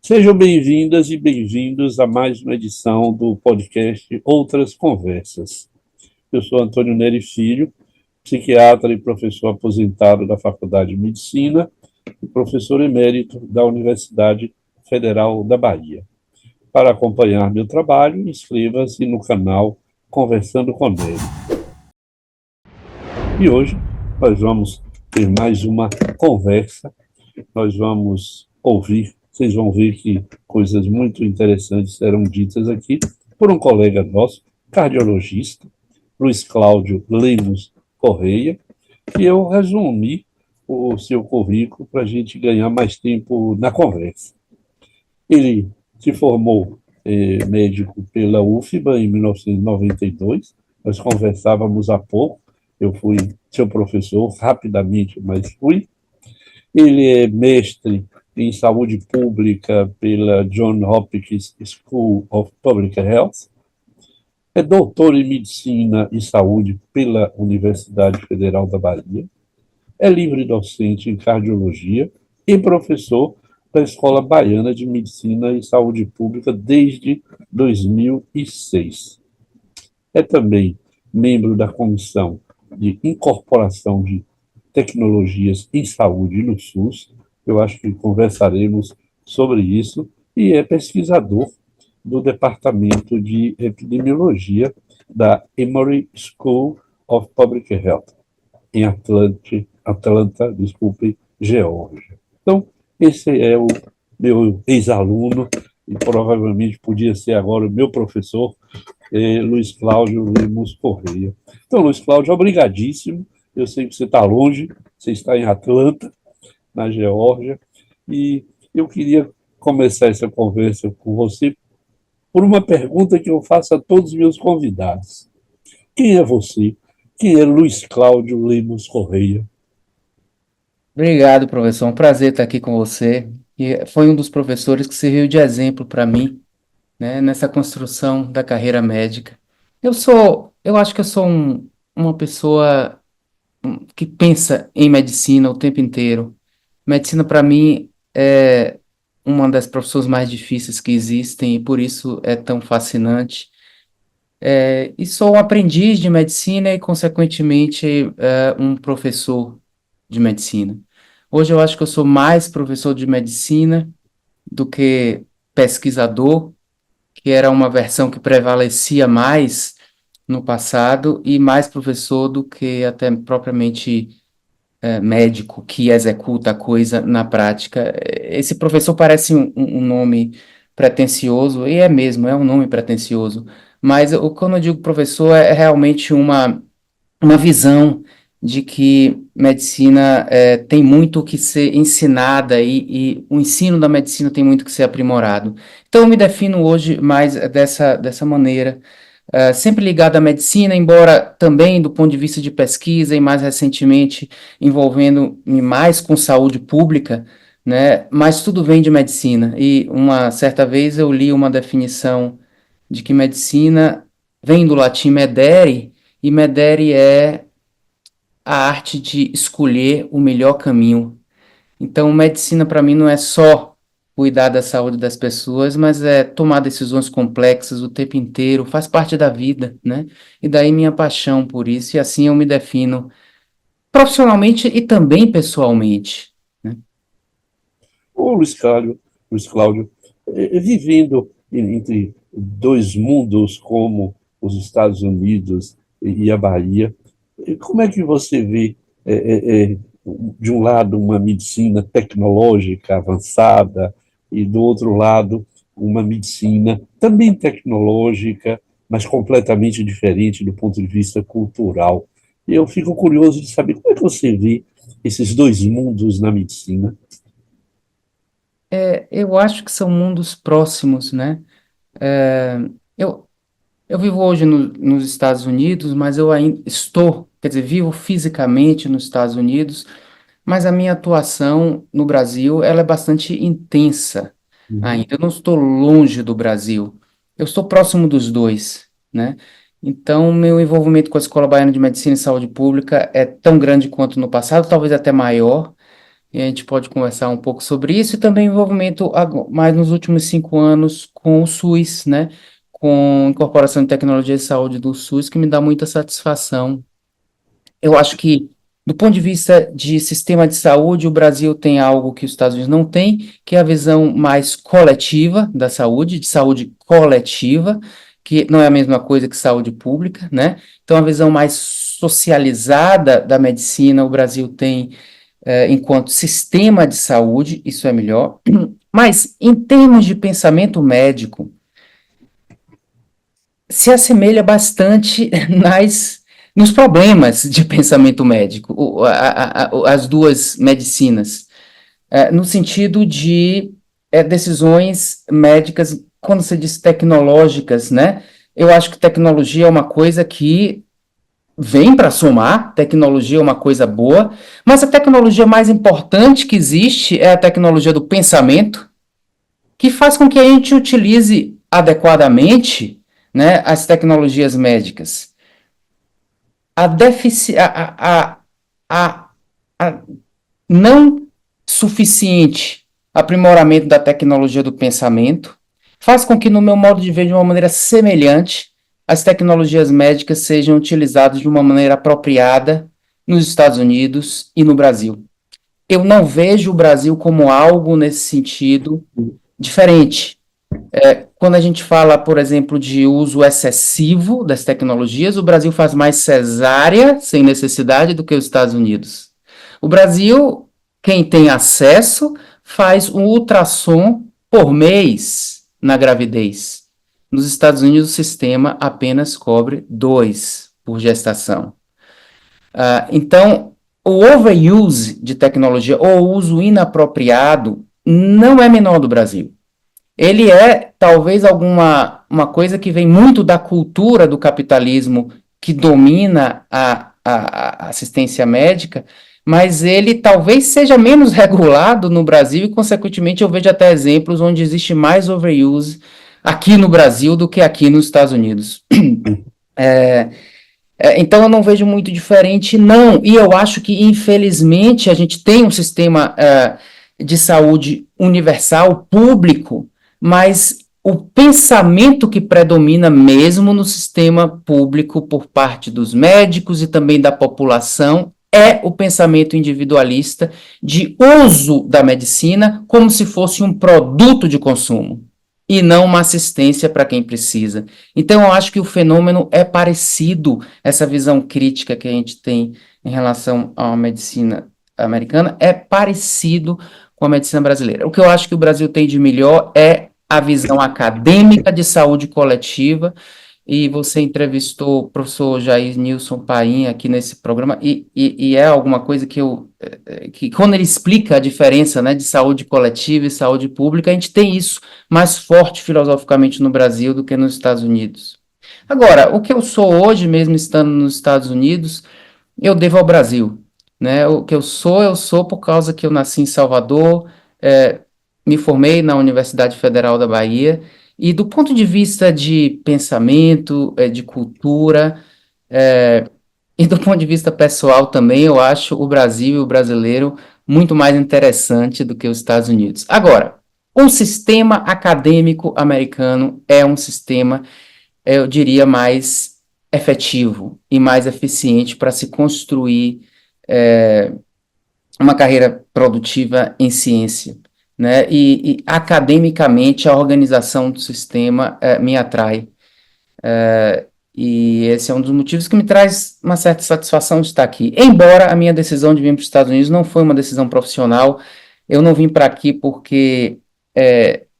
Sejam bem-vindas e bem-vindos a mais uma edição do podcast Outras Conversas. Eu sou Antônio Neri Filho, psiquiatra e professor aposentado da Faculdade de Medicina e professor emérito da Universidade Federal da Bahia. Para acompanhar meu trabalho, inscreva-se no canal Conversando com Neri. E hoje nós vamos ter mais uma conversa, nós vamos ouvir, vocês vão ver que coisas muito interessantes serão ditas aqui por um colega nosso, cardiologista, Luiz Cláudio Lemos Correia, e eu resumi o seu currículo para a gente ganhar mais tempo na conversa. Ele se formou médico pela UFBA em 1992, nós conversávamos há pouco, eu fui seu professor rapidamente, mas fui. Ele é mestre em saúde pública pela Johns Hopkins School of Public Health, é doutor em medicina e saúde pela Universidade Federal da Bahia, é livre-docente em cardiologia e professor da Escola Baiana de Medicina e Saúde Pública desde 2006. É também membro da Comissão de Incorporação de Tecnologias em Saúde no SUS. Eu acho que conversaremos sobre isso. E é pesquisador do Departamento de Epidemiologia da Emory School of Public Health, em Atlanta, Geórgia. Então, esse é o meu ex-aluno, e provavelmente podia ser agora o meu professor, Luiz Cláudio Lemos Correia. Então, Luiz Cláudio, obrigadíssimo. Eu sei que você está longe, você está em Atlanta, na Geórgia, e eu queria começar essa conversa com você por uma pergunta que eu faço a todos os meus convidados. Quem é você? Quem é Luiz Cláudio Lemos Correia? Obrigado, professor. Um prazer estar aqui com você. E foi um dos professores que serviu de exemplo para mim, né, nessa construção da carreira médica. Eu acho que eu sou uma pessoa que pensa em medicina o tempo inteiro. Medicina, para mim, é uma das profissões mais difíceis que existem e por isso é tão fascinante. E sou um aprendiz de medicina e, consequentemente, um professor de medicina. Hoje eu acho que eu sou mais professor de medicina do que pesquisador, que era uma versão que prevalecia mais no passado, e mais professor do que até propriamente médico que executa a coisa na prática. Esse professor parece um nome pretensioso, e é mesmo, é um nome pretensioso, mas quando eu digo professor é realmente uma visão de que medicina tem muito que ser ensinada e o ensino da medicina tem muito que ser aprimorado. Então, eu me defino hoje mais dessa maneira, sempre ligado à medicina, embora também do ponto de vista de pesquisa e mais recentemente envolvendo-me mais com saúde pública, né? Mas tudo vem de medicina. E uma certa vez eu li uma definição de que medicina vem do latim medere, e medere é a arte de escolher o melhor caminho. Então, medicina para mim não é só cuidar da saúde das pessoas, mas é tomar decisões complexas o tempo inteiro, faz parte da vida, né? E daí minha paixão por isso, e assim eu me defino profissionalmente e também pessoalmente, né? Ô, Luiz Cláudio, vivendo entre dois mundos como os Estados Unidos e a Bahia, como é que você vê, de um lado, uma medicina tecnológica avançada e, do outro lado, uma medicina também tecnológica, mas completamente diferente do ponto de vista cultural? E eu fico curioso de saber como é que você vê esses dois mundos na medicina. Eu acho que são mundos próximos, né? É, eu, eu vivo hoje nos Estados Unidos, mas eu ainda estou, quer dizer, vivo fisicamente nos Estados Unidos, mas a minha atuação no Brasil, ela é bastante intensa Uhum. ainda. Eu não estou longe do Brasil. Eu estou próximo dos dois, né? Então, meu envolvimento com a Escola Baiana de Medicina e Saúde Pública é tão grande quanto no passado, talvez até maior. e a gente pode conversar um pouco sobre isso, e também envolvimento mais nos últimos 5 anos com o SUS, né? Com a incorporação de tecnologia de saúde do SUS, que me dá muita satisfação. Eu acho que, do ponto de vista de sistema de saúde, o Brasil tem algo que os Estados Unidos não tem, que é a visão mais coletiva da saúde, de saúde coletiva, que não é a mesma coisa que saúde pública, né? Então, a visão mais socializada da medicina, o Brasil tem, enquanto sistema de saúde, isso é melhor. Mas, em termos de pensamento médico, se assemelha bastante nos problemas de pensamento médico, as duas medicinas, no sentido de decisões médicas, quando você diz tecnológicas, né? Eu acho que tecnologia é uma coisa que vem para somar, tecnologia é uma coisa boa, mas a tecnologia mais importante que existe é a tecnologia do pensamento, que faz com que a gente utilize adequadamente, né, as tecnologias médicas. A, defici a, a não suficiente aprimoramento da tecnologia do pensamento faz com que, no meu modo de ver, de uma maneira semelhante, as tecnologias médicas sejam utilizadas de uma maneira apropriada nos Estados Unidos e no Brasil. Eu não vejo o Brasil como algo nesse sentido diferente. Quando a gente fala, por exemplo, de uso excessivo das tecnologias, o Brasil faz mais cesárea sem necessidade do que os Estados Unidos. O Brasil, quem tem acesso, faz um ultrassom por mês na gravidez. Nos Estados Unidos, o sistema apenas cobre 2 por gestação. Então, o overuse de tecnologia ou o uso inapropriado não é menor do Brasil. Ele é talvez uma coisa que vem muito da cultura do capitalismo que domina a assistência médica, mas ele talvez seja menos regulado no Brasil e, consequentemente, eu vejo até exemplos onde existe mais overuse aqui no Brasil do que aqui nos Estados Unidos. Então, eu não vejo muito diferente, não. E eu acho que, infelizmente, a gente tem um sistema de saúde universal, público, mas o pensamento que predomina mesmo no sistema público por parte dos médicos e também da população é o pensamento individualista de uso da medicina como se fosse um produto de consumo e não uma assistência para quem precisa. Então, eu acho que o fenômeno é parecido, essa visão crítica que a gente tem em relação à medicina americana, é parecido com a medicina brasileira. O que eu acho que o Brasil tem de melhor é a visão acadêmica de saúde coletiva, e você entrevistou o professor Jair Nilson Paim aqui nesse programa, e é alguma coisa que quando ele explica a diferença, né, de saúde coletiva e saúde pública, a gente tem isso mais forte filosoficamente no Brasil do que nos Estados Unidos. Agora, o que eu sou hoje, mesmo estando nos Estados Unidos, eu devo ao Brasil, né? O que eu sou por causa que eu nasci em Salvador, me formei na Universidade Federal da Bahia, e do ponto de vista de pensamento, de cultura, e do ponto de vista pessoal também, eu acho o Brasil e o brasileiro muito mais interessante do que os Estados Unidos. Agora, o sistema acadêmico americano é um sistema, eu diria, mais efetivo e mais eficiente para se construir uma carreira produtiva em ciência, né? E academicamente a organização do sistema me atrai. E esse é um dos motivos que me traz uma certa satisfação de estar aqui. Embora a minha decisão de vir para os Estados Unidos não foi uma decisão profissional, eu não vim para aqui porque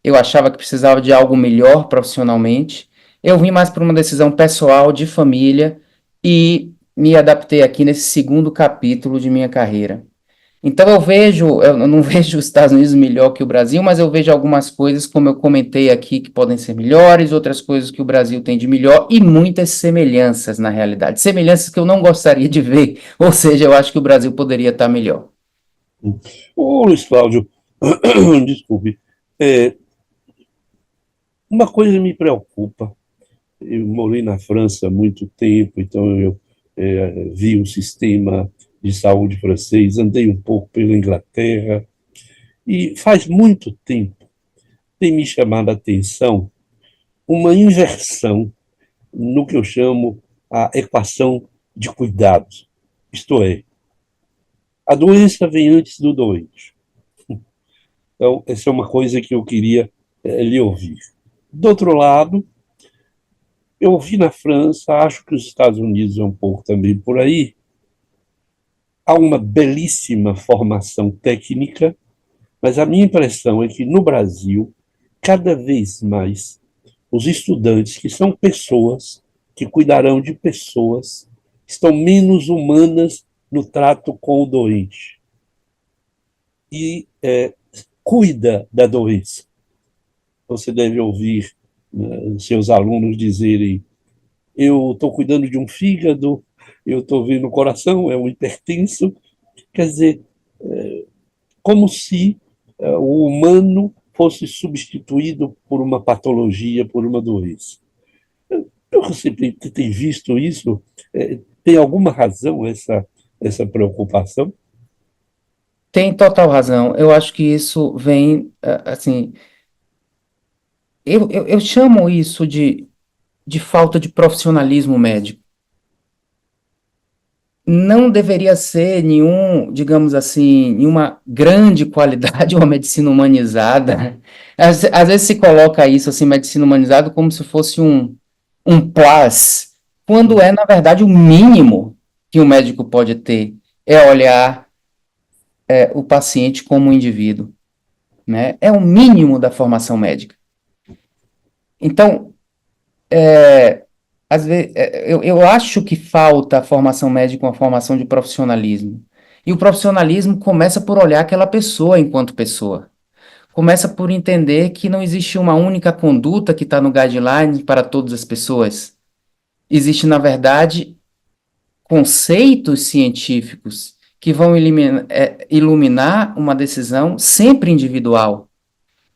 eu achava que precisava de algo melhor profissionalmente. Eu vim mais por uma decisão pessoal, de família, e me adaptei aqui nesse segundo capítulo de minha carreira. Então eu não vejo os Estados Unidos melhor que o Brasil, mas eu vejo algumas coisas, como eu comentei aqui, que podem ser melhores, outras coisas que o Brasil tem de melhor e muitas semelhanças na realidade. Semelhanças que eu não gostaria de ver, ou seja, eu acho que o Brasil poderia estar melhor. Ô, Luiz Cláudio, desculpe, é, uma coisa me preocupa. Eu morei na França há muito tempo, então eu vi o sistema de saúde francês, andei um pouco pela Inglaterra, e faz muito tempo tem me chamado a atenção uma inversão no que eu chamo a equação de cuidados. Isto é, a doença vem antes do doente. Então, essa é uma coisa que eu queria lhe ouvir. Do outro lado, eu vi na França, acho que os Estados Unidos é um pouco também por aí, há uma belíssima formação técnica, mas a minha impressão é que no Brasil, cada vez mais, os estudantes, que são pessoas, que cuidarão de pessoas, estão menos humanas no trato com o doente. E cuida da doença. Você deve ouvir seus alunos dizerem: eu estou cuidando de um fígado, eu estou vendo o coração, é um hipertenso. Quer dizer, como se o humano fosse substituído por uma patologia, por uma doença. Você tem visto isso? Tem alguma razão essa preocupação? Tem total razão. Eu acho que isso vem, assim, eu chamo isso de falta de profissionalismo médico. Não deveria ser nenhum, digamos assim, nenhuma grande qualidade uma medicina humanizada. Às vezes se coloca isso, assim, medicina humanizada, como se fosse um plus, quando é, na verdade, o mínimo que um médico pode ter é olhar o paciente como um indivíduo, né? É o mínimo da formação médica. Então, às vezes, eu acho que falta a formação médica, uma formação de profissionalismo. E o profissionalismo começa por olhar aquela pessoa enquanto pessoa. Começa por entender que não existe uma única conduta que está no guideline para todas as pessoas. Existe, na verdade, conceitos científicos que vão iluminar uma decisão sempre individual.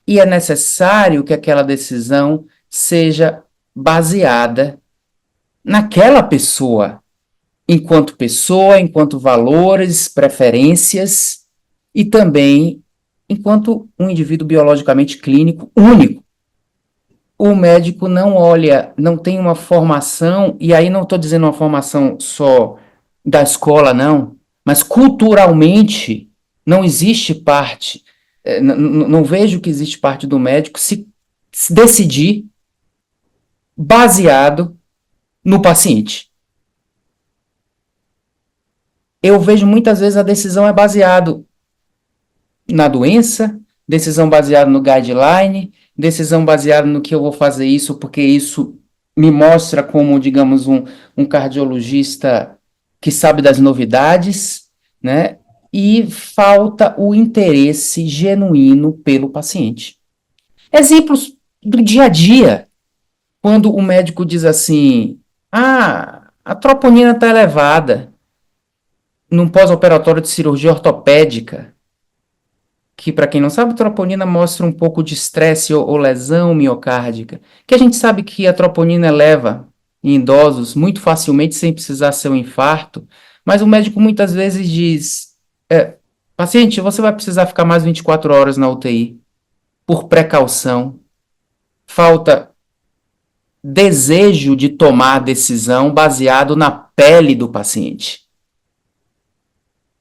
E é necessário que aquela decisão seja baseada naquela pessoa, enquanto valores, preferências e também enquanto um indivíduo biologicamente clínico único. O médico não olha, não tem uma formação, e aí não estou dizendo uma formação só da escola, não, mas culturalmente não existe parte, não vejo que existe parte do médico se decidir baseado no paciente. Eu vejo muitas vezes a decisão é baseada na doença, decisão baseada no guideline, decisão baseada no que eu vou fazer isso, porque isso me mostra como, digamos, um cardiologista que sabe das novidades, né? E falta o interesse genuíno pelo paciente. Exemplos do dia a dia, quando o médico diz assim, a troponina está elevada num pós-operatório de cirurgia ortopédica, que, para quem não sabe, a troponina mostra um pouco de estresse ou lesão miocárdica, que a gente sabe que a troponina eleva em idosos muito facilmente, sem precisar ser um infarto, mas o médico muitas vezes diz, paciente, você vai precisar ficar mais 24 horas na UTI, por precaução. Falta desejo de tomar a decisão baseado na pele do paciente.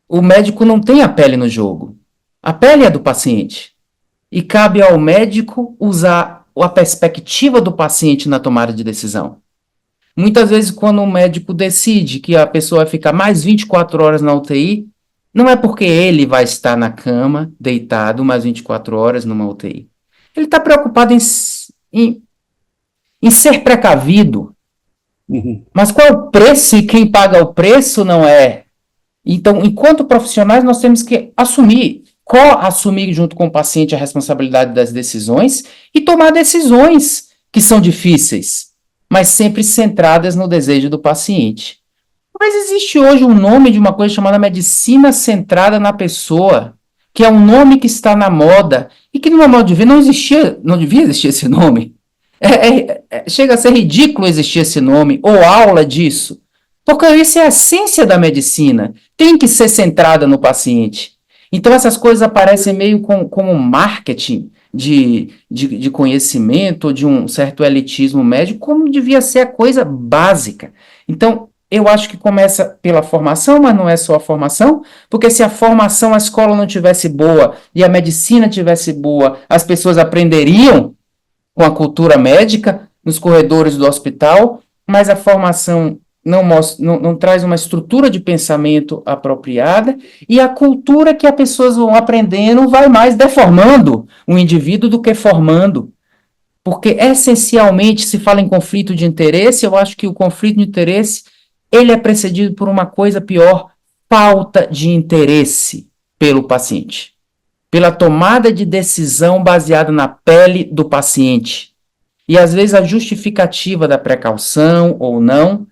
O médico não tem a pele no jogo. A pele é do paciente. E cabe ao médico usar a perspectiva do paciente na tomada de decisão. Muitas vezes, quando o médico decide que a pessoa vai ficar mais 24 horas na UTI, não é porque ele vai estar na cama, deitado, mais 24 horas numa UTI. Ele está preocupado em ser precavido. Mas qual é o preço e quem paga o preço não é. Então, enquanto profissionais, nós temos que assumir junto com o paciente a responsabilidade das decisões e tomar decisões que são difíceis, mas sempre centradas no desejo do paciente. Mas existe hoje um nome de uma coisa chamada medicina centrada na pessoa, que é um nome que está na moda e que, no meu modo de ver, não devia existir esse nome. Chega a ser ridículo existir esse nome ou aula disso. Porque isso é a essência da medicina. Tem que ser centrada no paciente. Então, essas coisas aparecem meio como marketing de conhecimento, de um certo elitismo médico, como devia ser a coisa básica. Então, eu acho que começa pela formação, mas não é só a formação, porque se a formação, a escola não tivesse boa e a medicina tivesse boa, as pessoas aprenderiam com a cultura médica nos corredores do hospital, mas a formação não traz uma estrutura de pensamento apropriada e a cultura que as pessoas vão aprendendo vai mais deformando o indivíduo do que formando. Porque essencialmente se fala em conflito de interesse, eu acho que o conflito de interesse ele é precedido por uma coisa pior, falta de interesse pelo paciente, pela tomada de decisão baseada na pele do paciente. E às vezes a justificativa da precaução ou não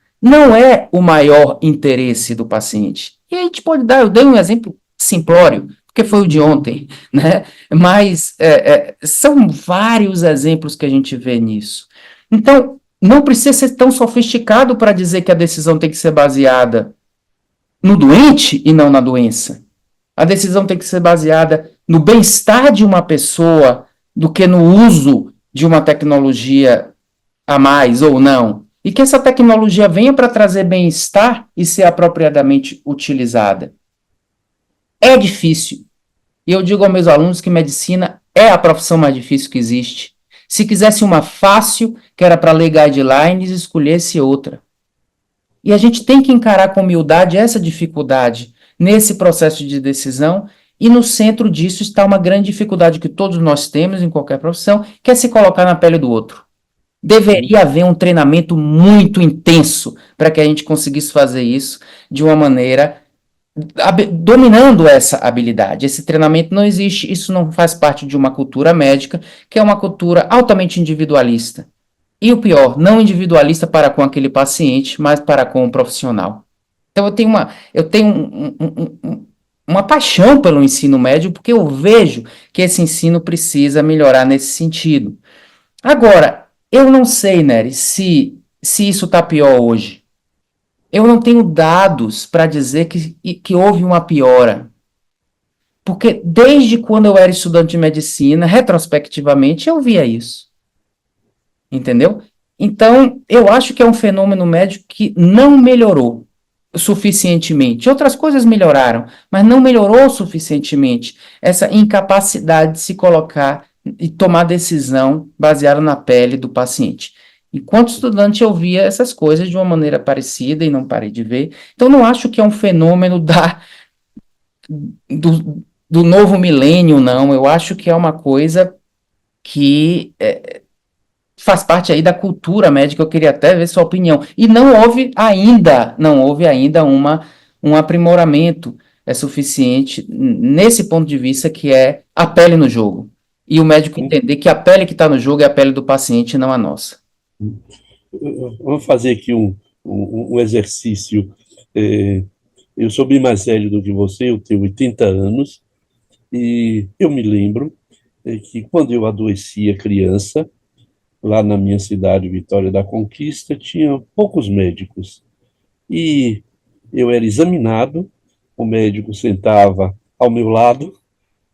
é o maior interesse do paciente. E a gente pode dar, eu dei um exemplo simplório, porque foi o de ontem, né? Mas são vários exemplos que a gente vê nisso. Então, não precisa ser tão sofisticado para dizer que a decisão tem que ser baseada no doente e não na doença. A decisão tem que ser baseada no bem-estar de uma pessoa do que no uso de uma tecnologia a mais ou não. E que essa tecnologia venha para trazer bem-estar e ser apropriadamente utilizada. É difícil. E eu digo aos meus alunos que medicina é a profissão mais difícil que existe. Se quisesse uma fácil, que era para ler guidelines, escolhesse outra. E a gente tem que encarar com humildade essa dificuldade nesse processo de decisão, e no centro disso está uma grande dificuldade que todos nós temos em qualquer profissão, que é se colocar na pele do outro. Deveria haver um treinamento muito intenso para que a gente conseguisse fazer isso de uma maneira dominando essa habilidade. Esse treinamento não existe, isso não faz parte de uma cultura médica, que é uma cultura altamente individualista. E o pior, não individualista para com aquele paciente, mas para com o profissional. Então eu tenho uma paixão pelo ensino médio, porque eu vejo que esse ensino precisa melhorar nesse sentido. Agora, eu não sei, Nery, se isso está pior hoje. Eu não tenho dados para dizer que houve uma piora. Porque desde quando eu era estudante de medicina, retrospectivamente, eu via isso. Entendeu? Então, eu acho que é um fenômeno médico que não melhorou suficientemente. Outras coisas melhoraram, mas não melhorou suficientemente essa incapacidade de se colocar e tomar decisão baseada na pele do paciente. Enquanto estudante, eu via essas coisas de uma maneira parecida e não parei de ver. Então, não acho que é um fenômeno do novo milênio, não. Eu acho que é uma coisa que faz parte aí da cultura médica. Eu queria até ver sua opinião. E não houve ainda um aprimoramento suficiente nesse ponto de vista que é a pele no jogo. E o médico entender que a pele que está no jogo é a pele do paciente, não a nossa. Vamos fazer aqui um exercício. É, eu sou bem mais velho do que você, eu tenho 80 anos, e eu me lembro que quando eu adoecia criança, lá na minha cidade, Vitória da Conquista, tinha poucos médicos. E eu era examinado, o médico sentava ao meu lado.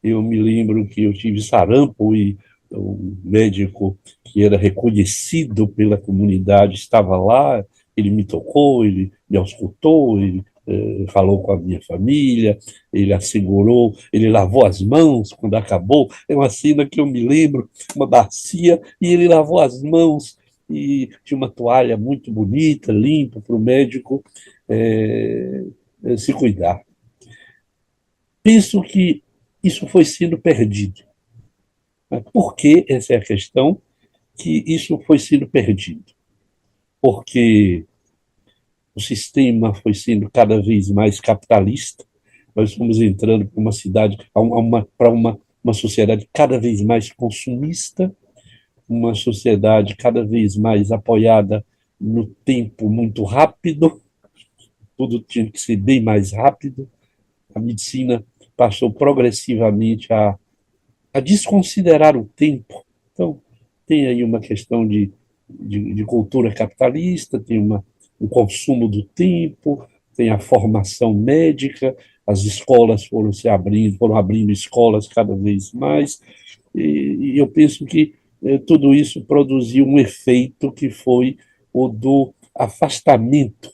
Eu me lembro que eu tive sarampo e o médico que era reconhecido pela comunidade estava lá, ele me tocou, ele me auscultou, ele falou com a minha família, ele assegurou, ele lavou as mãos quando acabou. É uma cena que eu me lembro, uma bacia, e ele lavou as mãos e tinha uma toalha muito bonita, limpa, para o médico é, se cuidar. Penso que isso foi sendo perdido. Por que essa é a questão? Que isso foi sendo perdido. Porque o sistema foi sendo cada vez mais capitalista, nós fomos entrando para uma cidade, para uma sociedade cada vez mais consumista, uma sociedade cada vez mais apoiada no tempo muito rápido, tudo tinha que ser bem mais rápido. A medicina passou progressivamente a desconsiderar o tempo. Então, tem aí uma questão de cultura capitalista, tem o consumo do tempo, tem a formação médica, as escolas foram abrindo escolas cada vez mais, e eu penso que tudo isso produziu um efeito que foi o do afastamento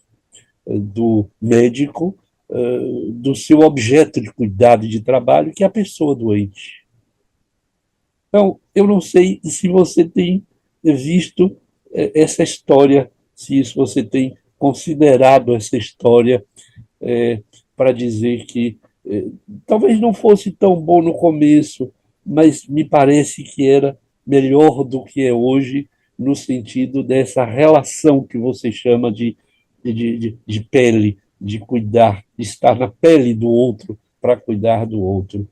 do médico do seu objeto de cuidado e de trabalho, que é a pessoa doente. Então, eu não sei se você tem visto essa história, se isso você tem considerado essa história para dizer que talvez não fosse tão bom no começo, mas me parece que era melhor do que é hoje, no sentido dessa relação que você chama de pele, de cuidar, de estar na pele do outro para cuidar do outro.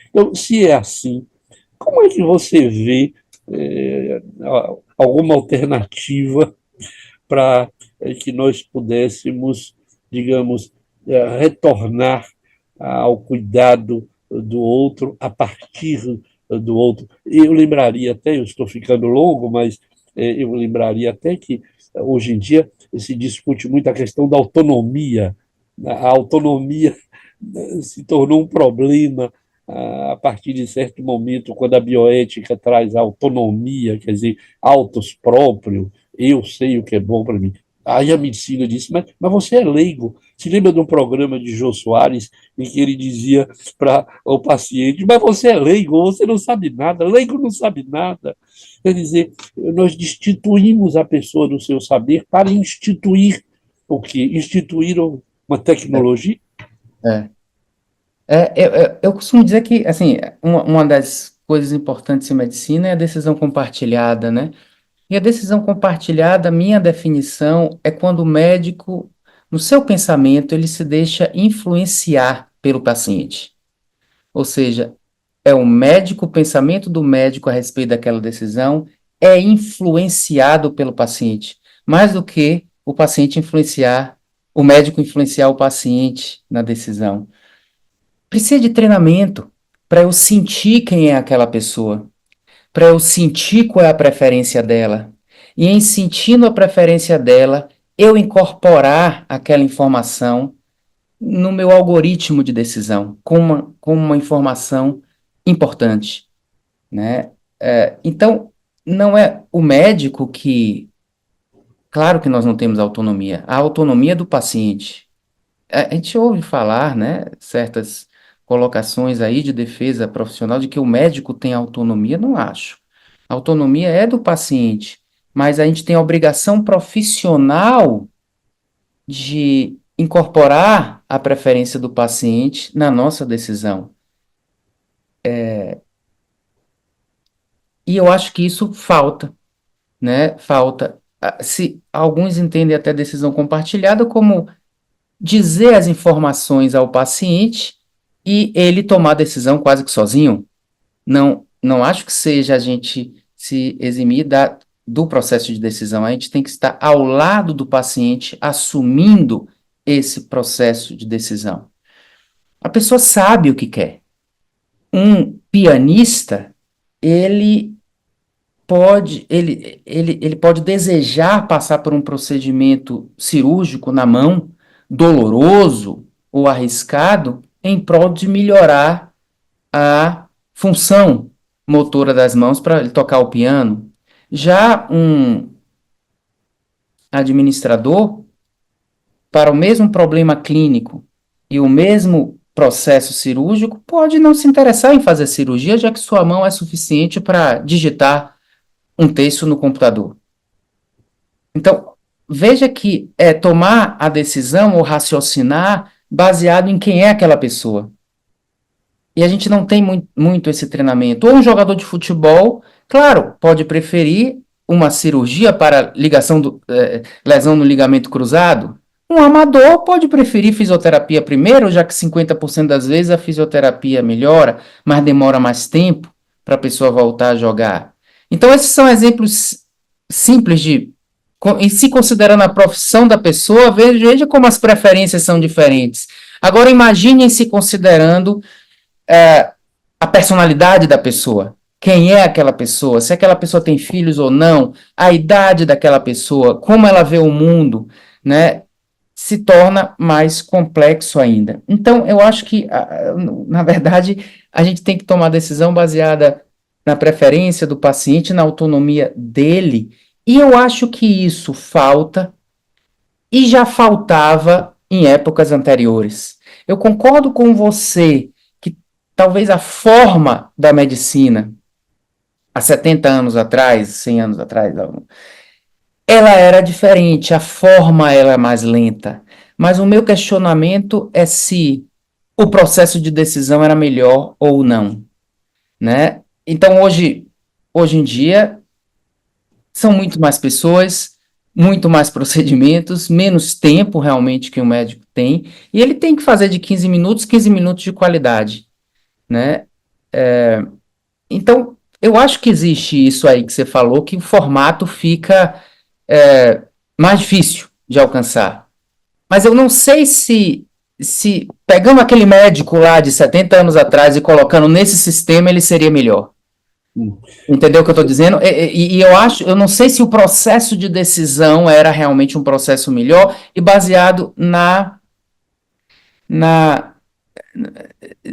Então, se é assim, como é que você vê alguma alternativa para que nós pudéssemos, digamos, retornar ao cuidado do outro a partir do outro? Eu lembraria até, eu estou ficando longo, mas eu lembraria até que hoje em dia se discute muito a questão da autonomia. A autonomia se tornou um problema a partir de certo momento, quando a bioética traz autonomia, quer dizer, autos próprio, eu sei o que é bom para mim. Aí a medicina disse, mas você é leigo. Se lembra de um programa de Jô Soares em que ele dizia para o paciente, mas você é leigo, você não sabe nada, leigo não sabe nada. Quer dizer, nós destituímos a pessoa do seu saber para instituir o quê? Instituir uma tecnologia. É. Eu costumo dizer que, assim, uma das coisas importantes em medicina é a decisão compartilhada, né? E a decisão compartilhada, minha definição, é quando o médico, no seu pensamento, ele se deixa influenciar pelo paciente. Ou seja, é o pensamento do médico a respeito daquela decisão é influenciado pelo paciente, mais do que o médico influenciar o paciente na decisão. Precisa de treinamento para eu sentir quem é aquela pessoa, para eu sentir qual é a preferência dela. E em sentindo a preferência dela, eu incorporar aquela informação no meu algoritmo de decisão, como uma informação importante, né? Então, não é o médico que... Claro que nós não temos autonomia. A autonomia é do paciente. A gente ouve falar, né, certas colocações aí de defesa profissional de que o médico tem autonomia. Não acho. A autonomia é do paciente, mas a gente tem a obrigação profissional de incorporar a preferência do paciente na nossa decisão. E eu acho que isso falta, né? Falta. Se alguns entendem até decisão compartilhada como dizer as informações ao paciente e ele tomar a decisão quase que sozinho. Não acho que seja a gente se eximir do processo de decisão. A gente tem que estar ao lado do paciente, assumindo esse processo de decisão. A pessoa sabe o que quer. Um pianista, ele pode desejar passar por um procedimento cirúrgico na mão, doloroso ou arriscado, em prol de melhorar a função motora das mãos para ele tocar o piano. Já um administrador, para o mesmo problema clínico e o mesmo processo cirúrgico, pode não se interessar em fazer cirurgia, já que sua mão é suficiente para digitar um texto no computador. Então, veja que é tomar a decisão ou raciocinar baseado em quem é aquela pessoa. E a gente não tem muito esse treinamento. Ou um jogador de futebol, claro, pode preferir uma cirurgia para lesão no ligamento cruzado. Um amador pode preferir fisioterapia primeiro, já que 50% das vezes a fisioterapia melhora, mas demora mais tempo para a pessoa voltar a jogar. Então, esses são exemplos simples em se considerando a profissão da pessoa, veja como as preferências são diferentes. Agora, imagine se considerando a personalidade da pessoa. Quem é aquela pessoa? Se aquela pessoa tem filhos ou não, a idade daquela pessoa, como ela vê o mundo. né, se torna mais complexo ainda. Então, eu acho que, na verdade, a gente tem que tomar decisão baseada na preferência do paciente, na autonomia dele, e eu acho que isso falta e já faltava em épocas anteriores. Eu concordo com você que talvez a forma da medicina, há 70 anos atrás, 100 anos atrás, ela era diferente, a forma era mais lenta. Mas o meu questionamento é se o processo de decisão era melhor ou não, né? Então, hoje em dia, são muito mais pessoas, muito mais procedimentos, menos tempo realmente que o médico tem, e ele tem que fazer de 15 minutos de qualidade, né? Então, eu acho que existe isso aí que você falou, que o formato fica mais difícil de alcançar. Mas eu não sei se pegando aquele médico lá de 70 anos atrás e colocando nesse sistema, ele seria melhor. Hum. Entendeu o que eu estou dizendo? E eu não sei se o processo de decisão era realmente um processo melhor e baseado na,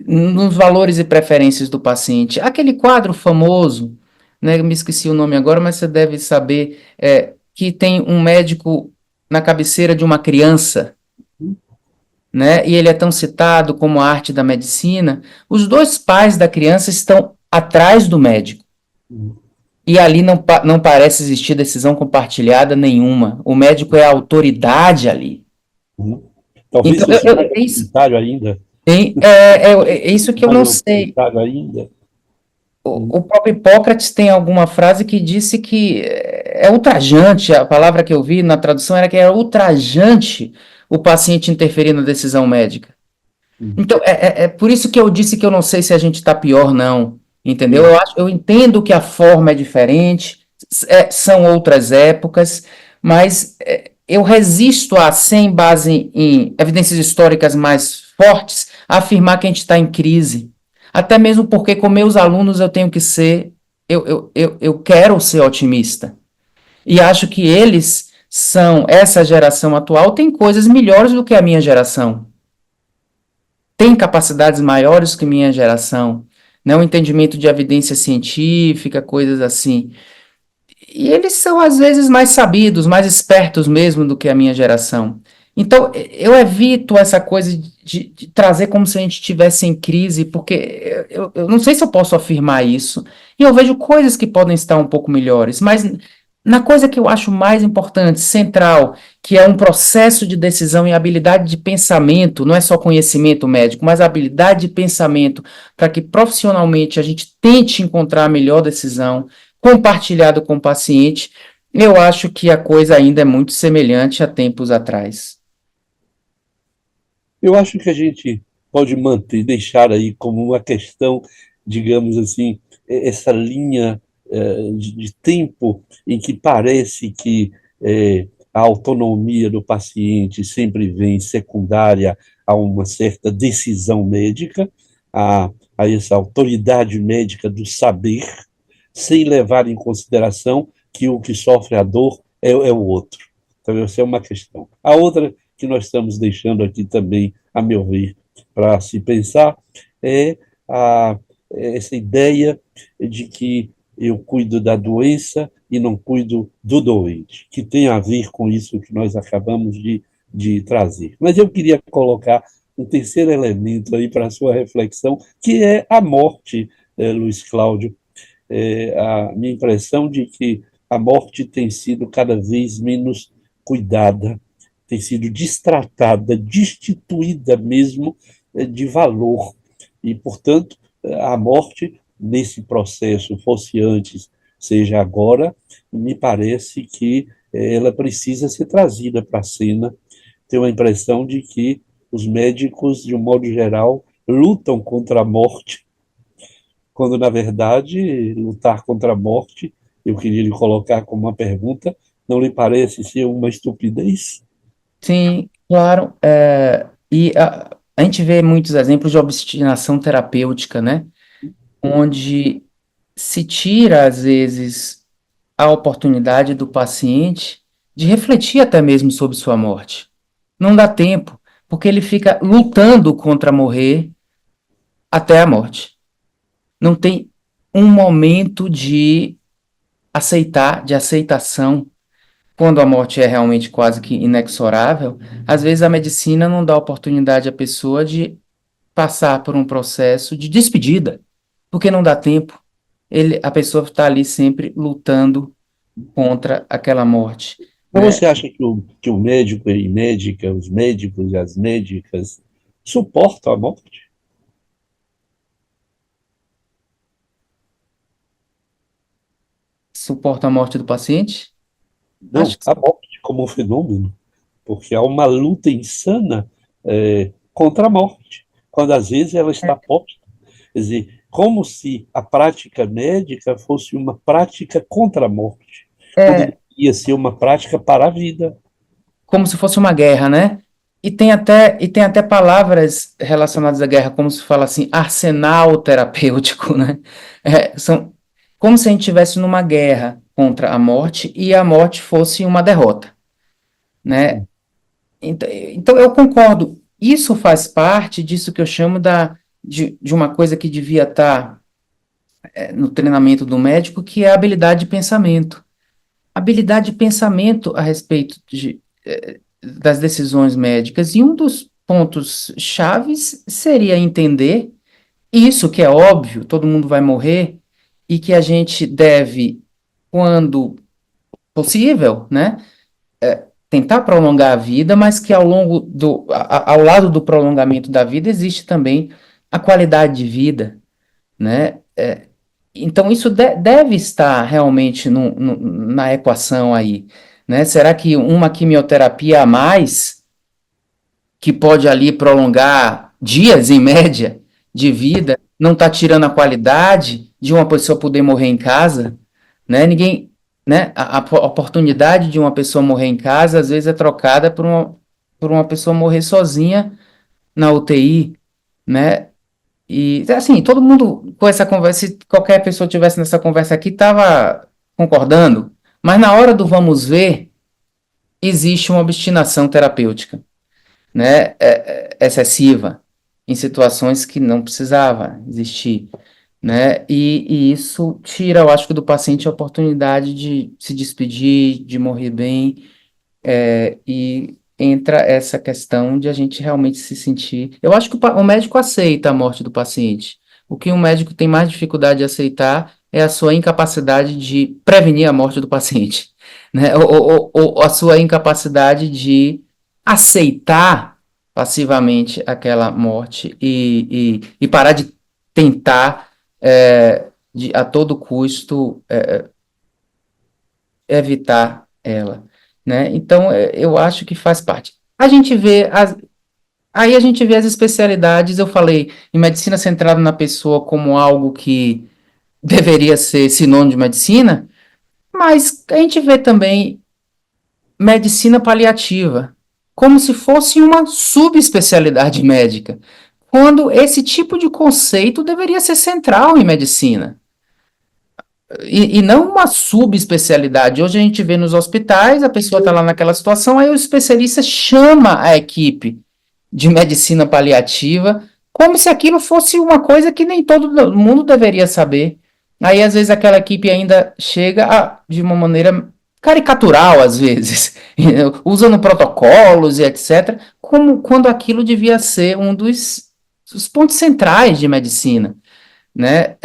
nos valores e preferências do paciente. Aquele quadro famoso, né, eu me esqueci o nome agora, mas você deve saber, que tem um médico na cabeceira de uma criança, né, e ele é tão citado como a arte da medicina. Os dois pais da criança estão atrás do médico. E ali não parece existir decisão compartilhada nenhuma. O médico é a autoridade ali. Uhum. Talvez Então, fosse mais autoritário ainda. é isso que eu Mais não sei. autoritário ainda. O próprio Hipócrates tem alguma frase que disse que é ultrajante, a palavra que eu vi na tradução era que era ultrajante o paciente interferir na decisão médica. Então, é por isso que eu disse que eu não sei se a gente está pior, não. Entendeu? Eu entendo que a forma é diferente, são outras épocas, mas eu resisto a, sem base em evidências históricas mais fortes, a afirmar que a gente está em crise. Até mesmo porque, com meus alunos, eu tenho que ser, eu quero ser otimista. E acho que eles são, essa geração atual, tem coisas melhores do que a minha geração, tem capacidades maiores que minha geração, né? Um entendimento de evidência científica, coisas assim. E eles são, às vezes, mais sabidos, mais espertos mesmo do que a minha geração. Então, eu evito essa coisa de trazer como se a gente estivesse em crise, porque eu não sei se eu posso afirmar isso, e eu vejo coisas que podem estar um pouco melhores, mas na coisa que eu acho mais importante, central, que é um processo de decisão e habilidade de pensamento, não é só conhecimento médico, mas habilidade de pensamento, para que profissionalmente a gente tente encontrar a melhor decisão, compartilhado com o paciente, eu acho que a coisa ainda é muito semelhante a tempos atrás. Eu acho que a gente pode manter, deixar aí como uma questão, digamos assim, essa linha de tempo em que parece que a autonomia do paciente sempre vem secundária a uma certa decisão médica, a essa autoridade médica do saber, sem levar em consideração que o que sofre a dor é o outro. Então, essa é uma questão. A outra que nós estamos deixando aqui também, a meu ver, para se pensar, é essa ideia de que eu cuido da doença e não cuido do doente, que tem a ver com isso que nós acabamos de trazer. Mas eu queria colocar um terceiro elemento aí para a sua reflexão, que é a morte, Luiz Cláudio. A minha impressão de que a morte tem sido cada vez menos cuidada, tem sido destratada, destituída mesmo de valor. E, portanto, a morte, nesse processo, fosse antes, seja agora, me parece que ela precisa ser trazida para a cena. Tenho a impressão de que os médicos, de um modo geral, lutam contra a morte, quando, na verdade, lutar contra a morte, eu queria lhe colocar como uma pergunta, não lhe parece ser uma estupidez? Sim, claro. E a gente vê muitos exemplos de obstinação terapêutica, né? Onde se tira, às vezes, a oportunidade do paciente de refletir até mesmo sobre sua morte. Não dá tempo, porque ele fica lutando contra morrer até a morte. Não tem um momento de aceitar, de aceitação, quando a morte é realmente quase que inexorável. Às vezes a medicina não dá oportunidade à pessoa de passar por um processo de despedida, porque não dá tempo. A pessoa está ali sempre lutando contra aquela morte, Mas né? você acha que o médico e médica, os médicos e as médicas, suportam a morte? Suporta a morte do paciente? Acho Não, que a morte como um fenômeno, porque há uma luta insana contra a morte, quando às vezes ela está posta. Quer dizer, como se a prática médica fosse uma prática contra a morte, quando é deveria ser uma prática para a vida. como se fosse uma guerra, né? E tem até palavras relacionadas à guerra, como se fala assim, arsenal terapêutico, né? São como se a gente estivesse numa guerra contra a morte e a morte fosse uma derrota, né? Então eu concordo. Isso faz parte disso que eu chamo de uma coisa que devia estar no treinamento do médico, que é a habilidade de pensamento. Habilidade de pensamento a respeito das decisões médicas. E um dos pontos chaves seria entender isso, que é óbvio, todo mundo vai morrer, e que a gente deve, quando possível, né, tentar prolongar a vida, mas que ao lado do prolongamento da vida existe também a qualidade de vida, né? Então isso deve estar realmente na equação aí, né? Será que uma quimioterapia a mais, que pode ali prolongar dias em média de vida, não está tirando a qualidade de uma pessoa poder morrer em casa, né? Ninguém, né? A oportunidade de uma pessoa morrer em casa às vezes é trocada por uma pessoa morrer sozinha na UTI, né? E assim, todo mundo com essa conversa, se qualquer pessoa tivesse nessa conversa aqui, estava concordando, mas na hora do vamos ver, existe uma obstinação terapêutica, né, excessiva, em situações que não precisava existir, né, e isso tira, eu acho que do paciente a oportunidade de se despedir, de morrer bem, e entra essa questão de a gente realmente se sentir. Eu acho que o médico aceita a morte do paciente. O que o médico tem mais dificuldade de aceitar é a sua incapacidade de prevenir a morte do paciente, né? Ou a sua incapacidade de aceitar passivamente aquela morte e parar de tentar, a todo custo, evitar ela, né? Então, eu acho que faz parte. Aí a gente vê as especialidades, eu falei, em medicina centrada na pessoa como algo que deveria ser sinônimo de medicina, mas a gente vê também medicina paliativa, como se fosse uma subespecialidade médica, quando esse tipo de conceito deveria ser central em medicina. E não uma subespecialidade. Hoje a gente vê nos hospitais, a pessoa está lá naquela situação, aí o especialista chama a equipe de medicina paliativa, como se aquilo fosse uma coisa que nem todo mundo deveria saber. Aí, às vezes, aquela equipe ainda chega de uma maneira caricatural, às vezes, usando protocolos e etc., como quando aquilo devia ser um dos pontos centrais de medicina, né?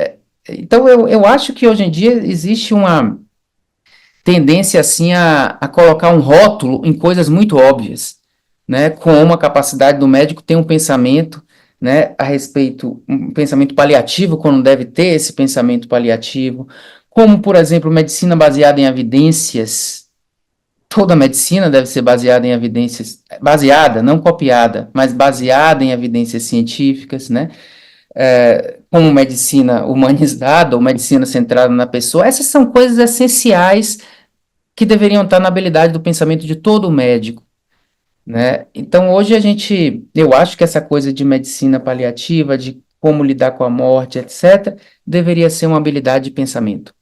Então, eu acho que hoje em dia existe uma tendência assim a colocar um rótulo em coisas muito óbvias, né? Como a capacidade do médico ter um pensamento, né, a respeito, um pensamento paliativo, quando deve ter esse pensamento paliativo, como, por exemplo, medicina baseada em evidências. Toda medicina deve ser baseada em evidências, baseada, não copiada, mas baseada em evidências científicas, né? Como medicina humanizada ou medicina centrada na pessoa, essas são coisas essenciais que deveriam estar na habilidade do pensamento de todo médico, né? Então, hoje eu acho que essa coisa de medicina paliativa, de como lidar com a morte, etc., deveria ser uma habilidade de pensamento,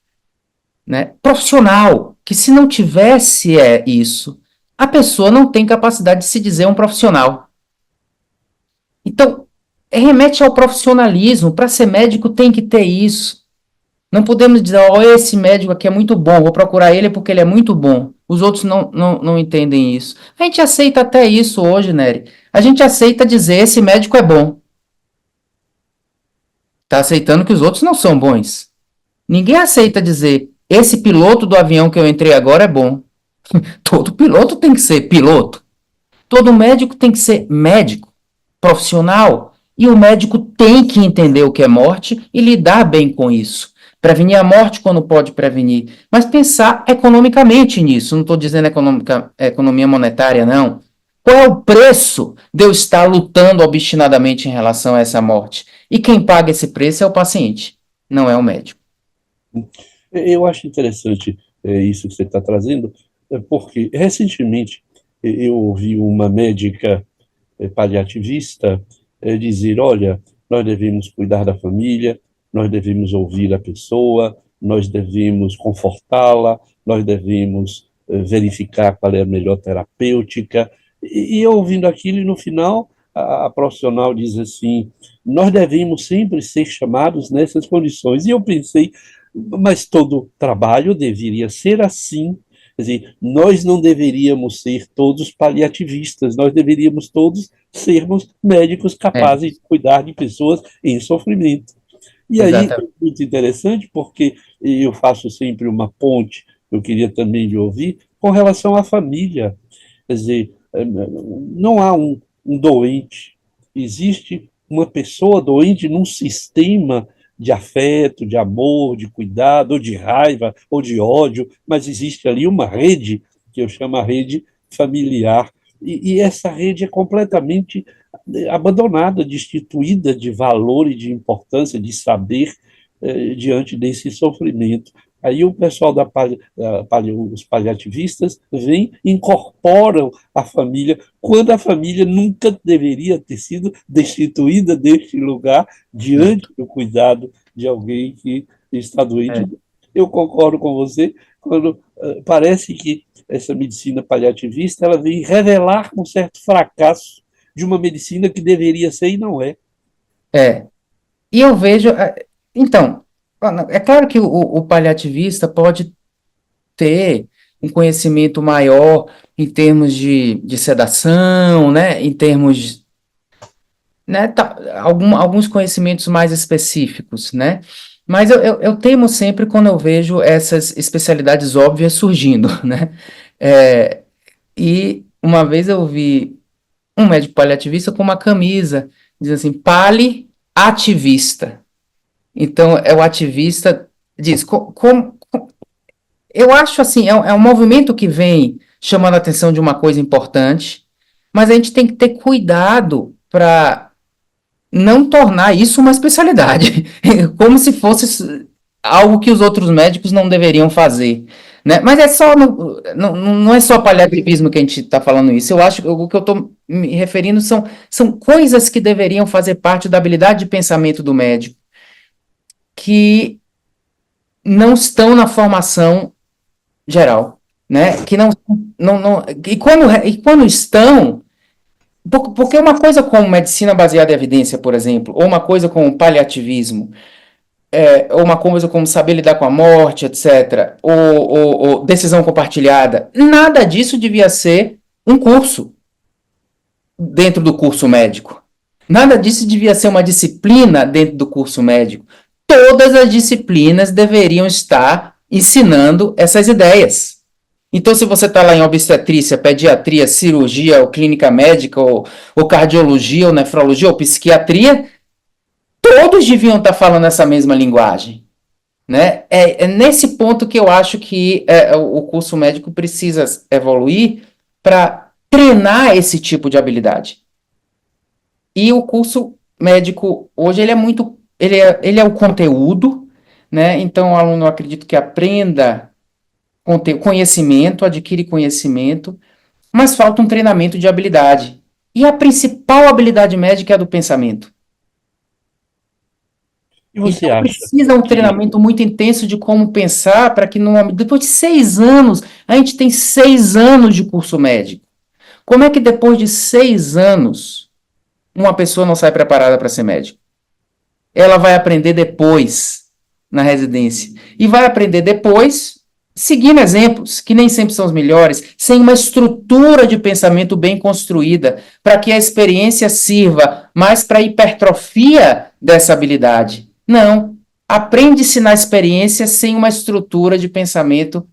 né? Profissional, que se não tivesse isso, a pessoa não tem capacidade de se dizer um profissional. Então, remete ao profissionalismo. Para ser médico tem que ter isso. Não podemos dizer, ó, esse médico aqui é muito bom, vou procurar ele porque ele é muito bom. Os outros não entendem isso. A gente aceita até isso hoje, Nery. A gente aceita dizer, esse médico é bom. Está aceitando que os outros não são bons. Ninguém aceita dizer, esse piloto do avião que eu entrei agora é bom. Todo piloto tem que ser piloto. Todo médico tem que ser médico, profissional. E o médico tem que entender o que é morte e lidar bem com isso. Prevenir a morte quando pode prevenir. Mas pensar economicamente nisso. Não estou dizendo economia monetária, não. Qual é o preço de eu estar lutando obstinadamente em relação a essa morte? E quem paga esse preço é o paciente, não é o médico. Eu acho interessante isso que você está trazendo, porque recentemente eu ouvi uma médica paliativista dizer: olha, nós devemos cuidar da família, nós devemos ouvir a pessoa, nós devemos confortá-la, nós devemos verificar qual é a melhor terapêutica. E eu ouvindo aquilo, e no final a profissional diz assim: nós devemos sempre ser chamados nessas condições. E eu pensei, mas todo trabalho deveria ser assim. Quer dizer, nós não deveríamos ser todos paliativistas, nós deveríamos todos sermos médicos É, capazes de cuidar de pessoas em sofrimento. E aí é exatamente. muito interessante, porque eu faço sempre uma ponte, eu queria também lhe ouvir, com relação à família. Quer dizer, não há um doente, existe uma pessoa doente num sistema de afeto, de amor, de cuidado, ou de raiva, ou de ódio, mas existe ali uma rede, que eu chamo a rede familiar, e essa rede é completamente abandonada, destituída de valor e de importância, de saber, diante desse sofrimento. Aí o pessoal os paliativistas vêm, incorporam a família, quando a família nunca deveria ter sido destituída deste lugar diante do cuidado de alguém que está doente. É. Eu concordo com você quando parece que essa medicina paliativista ela vem revelar um certo fracasso de uma medicina que deveria ser e não é. É. E eu vejo. Então, é claro que o paliativista pode ter um conhecimento maior em termos de sedação, né? Em termos, né? Alguns conhecimentos mais específicos, né? Mas eu temo sempre quando eu vejo essas especialidades óbvias surgindo, né? É, e uma vez eu vi um médico paliativista com uma camisa, diz assim, pali-ativista. Então, é o ativista, diz, eu acho assim, é um movimento que vem chamando a atenção de uma coisa importante, mas a gente tem que ter cuidado para não tornar isso uma especialidade, como se fosse algo que os outros médicos não deveriam fazer. Né? Mas é só não é só paliativismo que a gente está falando isso. Eu acho que o que eu estou me referindo são coisas que deveriam fazer parte da habilidade de pensamento do médico, que não estão na formação geral, né? Que não e quando estão, porque uma coisa como medicina baseada em evidência, por exemplo, ou uma coisa como paliativismo, ou uma coisa como saber lidar com a morte, etc., ou decisão compartilhada, nada disso devia ser um curso dentro do curso médico. Nada disso devia ser uma disciplina dentro do curso médico. Todas as disciplinas deveriam estar ensinando essas ideias. Então, se você está lá em obstetrícia, pediatria, cirurgia, ou clínica médica, ou cardiologia, ou nefrologia, ou psiquiatria, todos deviam estar falando essa mesma linguagem. Né? É nesse ponto que eu acho que o curso médico precisa evoluir para treinar esse tipo de habilidade. E o curso médico, hoje, ele é muito. Ele é o conteúdo, né? Então, o aluno, eu acredito que aprenda conhecimento, adquire conhecimento, mas falta um treinamento de habilidade. E a principal habilidade médica é a do pensamento. que você Então, acha precisa um que treinamento muito intenso de como pensar para que, depois de 6 anos, a gente tem 6 anos de curso médico. Como é que depois de 6 anos, uma pessoa não sai preparada para ser médico? Ela vai aprender depois, na residência. E vai aprender depois, seguindo exemplos, que nem sempre são os melhores, sem uma estrutura de pensamento bem construída, para que a experiência sirva mais para a hipertrofia dessa habilidade. Não. Aprende-se na experiência sem uma estrutura de pensamento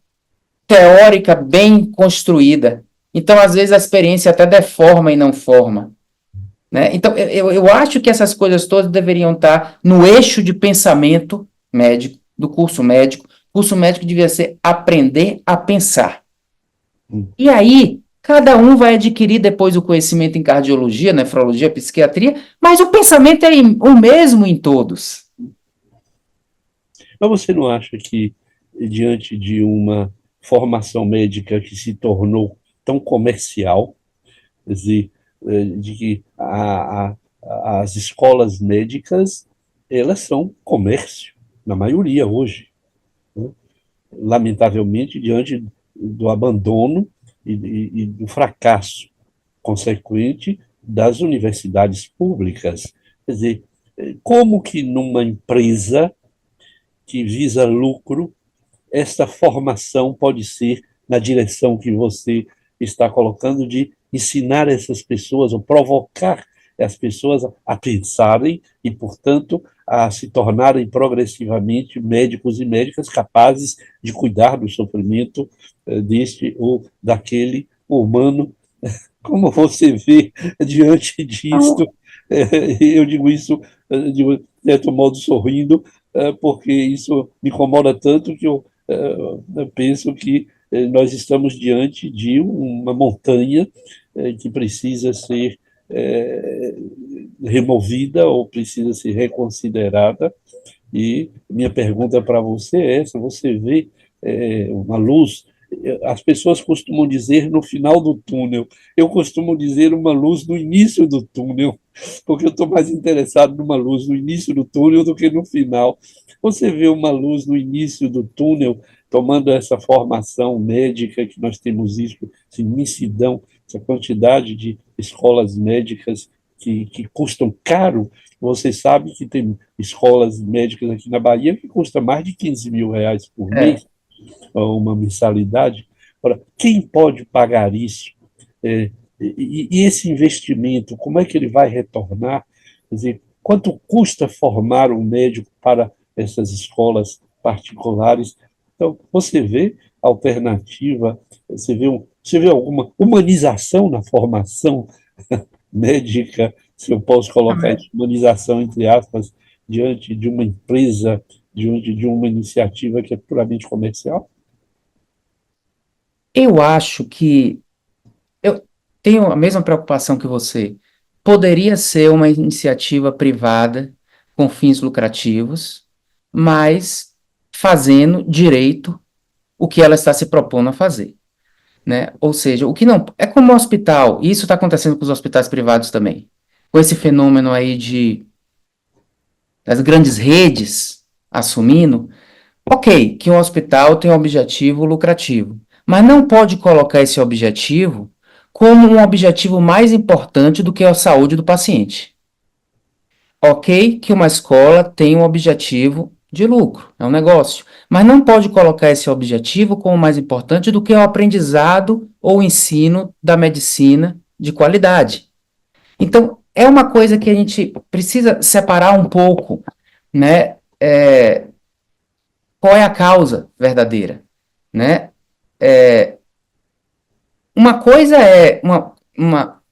teórica bem construída. Então, às vezes, a experiência até deforma e não forma. Né? Então, eu acho que essas coisas todas deveriam estar no eixo de pensamento médico, do curso médico. O curso médico devia ser aprender a pensar. E aí, cada um vai adquirir depois o conhecimento em cardiologia, nefrologia, psiquiatria, mas o pensamento é o mesmo em todos. Mas você não acha que, diante de uma formação médica que se tornou tão comercial, quer dizer, de que as escolas médicas, elas são comércio, na maioria hoje, né? Lamentavelmente, diante do abandono e do fracasso consequente das universidades públicas. Quer dizer, como que numa empresa que visa lucro, esta formação pode ser na direção que você está colocando de ensinar essas pessoas ou provocar as pessoas a pensarem e, portanto, a se tornarem progressivamente médicos e médicas capazes de cuidar do sofrimento deste ou daquele humano. Como você vê diante disto, eu digo isso de certo modo sorrindo, porque isso me incomoda tanto que eu penso que nós estamos diante de uma montanha que precisa ser removida ou precisa ser reconsiderada. E minha pergunta para você é essa: você vê uma luz? As pessoas costumam dizer no final do túnel, eu costumo dizer uma luz no início do túnel, porque eu estou mais interessado numa luz no início do túnel do que no final. Você vê uma luz no início do túnel, tomando essa formação médica que nós temos isso, essa imensidão, essa quantidade de escolas médicas que custam caro. Você sabe que tem escolas médicas aqui na Bahia que custa mais de 15 mil reais por É. mês, uma mensalidade. Ora, quem pode pagar isso? E esse investimento, como é que ele vai retornar? Quer dizer, quanto custa formar um médico para essas escolas particulares? Então, você vê alternativa, você vê alguma humanização na formação médica, se eu posso colocar isso, humanização entre aspas, diante de uma empresa, diante de uma iniciativa que é puramente comercial? Eu acho que eu tenho a mesma preocupação que você. Poderia ser uma iniciativa privada com fins lucrativos, mas fazendo direito o que ela está se propondo a fazer, né? Ou seja, o que não é como um hospital, e isso está acontecendo com os hospitais privados também, com esse fenômeno aí das grandes redes assumindo. Ok, que um hospital tem um objetivo lucrativo, mas não pode colocar esse objetivo como um objetivo mais importante do que a saúde do paciente. Ok, que uma escola tem um objetivo de lucro, é um negócio, mas não pode colocar esse objetivo como mais importante do que o aprendizado ou o ensino da medicina de qualidade. Então, é uma coisa que a gente precisa separar um pouco, né? Qual é a causa verdadeira, né? Uma coisa é uma,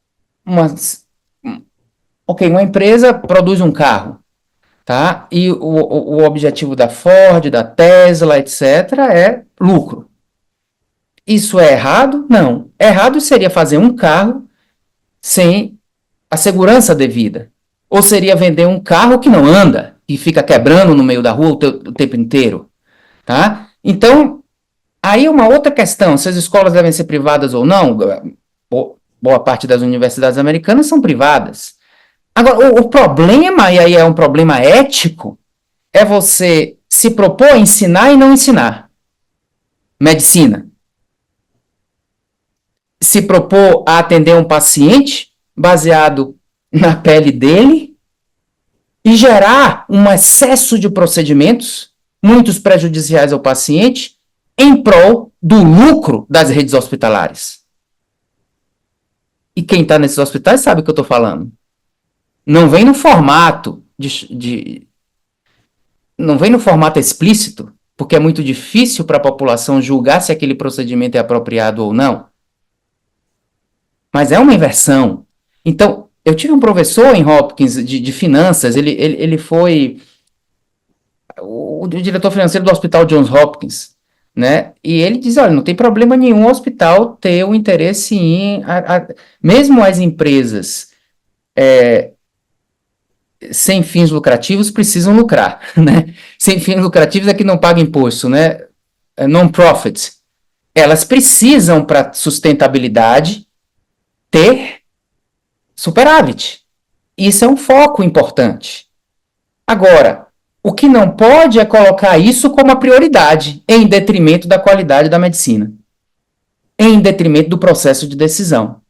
ok, uma empresa produz um carro, tá? E o objetivo da Ford, da Tesla, etc., é lucro. Isso é errado? Não. Errado seria fazer um carro sem a segurança devida. Ou seria vender um carro que não anda e fica quebrando no meio da rua o tempo inteiro, tá? Então, aí uma outra questão, se as escolas devem ser privadas ou não, boa parte das universidades americanas são privadas. Agora, o problema, e aí é um problema ético, é você se propor a ensinar e não ensinar. Medicina. Se propor a atender um paciente baseado na pele dele e gerar um excesso de procedimentos, muitos prejudiciais ao paciente, em prol do lucro das redes hospitalares. E quem está nesses hospitais sabe o que eu estou falando. Não vem no formato não vem no formato explícito, porque é muito difícil para a população julgar se aquele procedimento é apropriado ou não. Mas é uma inversão. Então, eu tive um professor em Hopkins de finanças, ele foi o diretor financeiro do Hospital Johns Hopkins, né? E ele diz, olha, não tem problema nenhum o hospital ter o interesse em... mesmo as empresas sem fins lucrativos precisam lucrar, né? Sem fins lucrativos é que não paga imposto, né? Non-profit. Elas precisam, para sustentabilidade, ter superávit. Isso é um foco importante. Agora, o que não pode é colocar isso como a prioridade, em detrimento da qualidade da medicina, em detrimento do processo de decisão,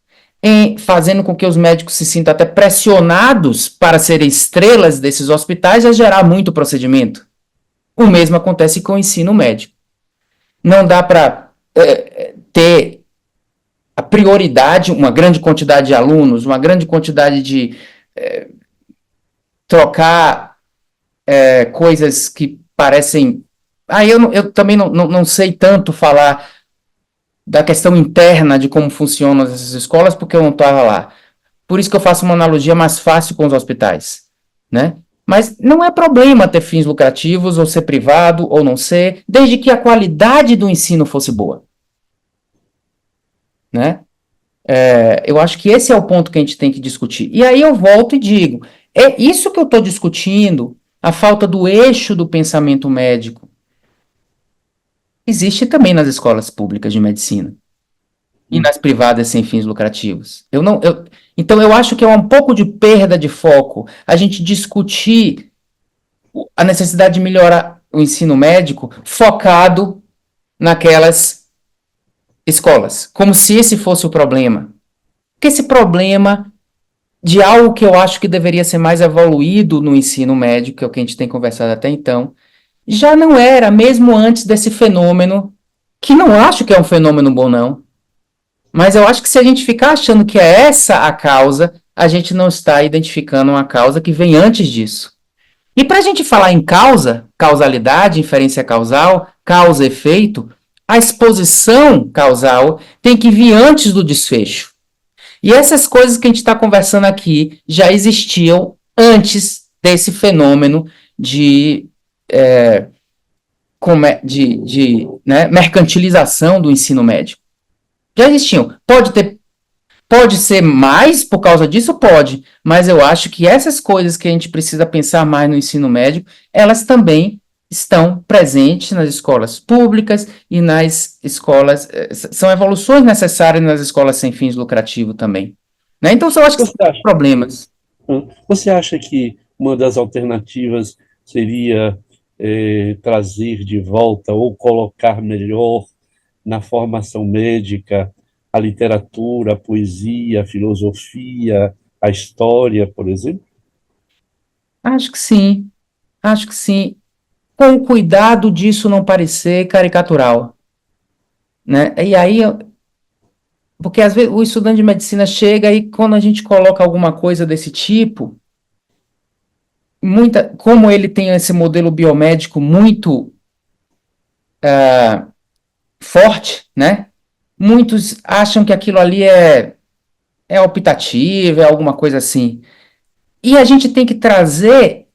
fazendo com que os médicos se sintam até pressionados para serem estrelas desses hospitais a gerar muito procedimento. O mesmo acontece com o ensino médico. Não dá para ter a prioridade, uma grande quantidade de alunos, uma grande quantidade de trocar coisas que parecem... eu também não sei tanto falar da questão interna de como funcionam essas escolas, porque eu não estava lá. Por isso que eu faço uma analogia mais fácil com os hospitais, né? Mas não é problema ter fins lucrativos, ou ser privado, ou não ser, desde que a qualidade do ensino fosse boa, né? Eu acho que esse é o ponto que a gente tem que discutir. E aí eu volto e digo, é isso que eu estou discutindo, a falta do eixo do pensamento médico. Existe também nas escolas públicas de medicina. E nas privadas sem fins lucrativos. Então eu acho que é um pouco de perda de foco a gente discutir a necessidade de melhorar o ensino médico focado naquelas escolas, como se esse fosse o problema. Porque esse problema de algo que eu acho que deveria ser mais evoluído no ensino médico, que é o que a gente tem conversado até então, já não era, mesmo antes desse fenômeno, que não acho que é um fenômeno bom, não. Mas eu acho que se a gente ficar achando que é essa a causa, a gente não está identificando uma causa que vem antes disso. E para a gente falar em causa, causalidade, inferência causal, causa-efeito, a exposição causal tem que vir antes do desfecho. E essas coisas que a gente está conversando aqui já existiam antes desse fenômeno de mercantilização do ensino médico. Já existiam. Pode ser mais por causa disso? Pode. Mas eu acho que essas coisas que a gente precisa pensar mais no ensino médio, elas também estão presentes nas escolas públicas e nas escolas... São evoluções necessárias nas escolas sem fins lucrativos também. Né? Então, eu acho que são problemas. Você acha que uma das alternativas seria trazer de volta ou colocar melhor na formação médica a literatura, a poesia, a filosofia, a história, por exemplo? Acho que sim. Acho que sim. Com o cuidado disso não parecer caricatural. Né? E aí, porque às vezes o estudante de medicina chega e quando a gente coloca alguma coisa desse tipo, como ele tem esse modelo biomédico muito forte, né? Muitos acham que aquilo ali é optativo, é alguma coisa assim. E a gente tem que trazer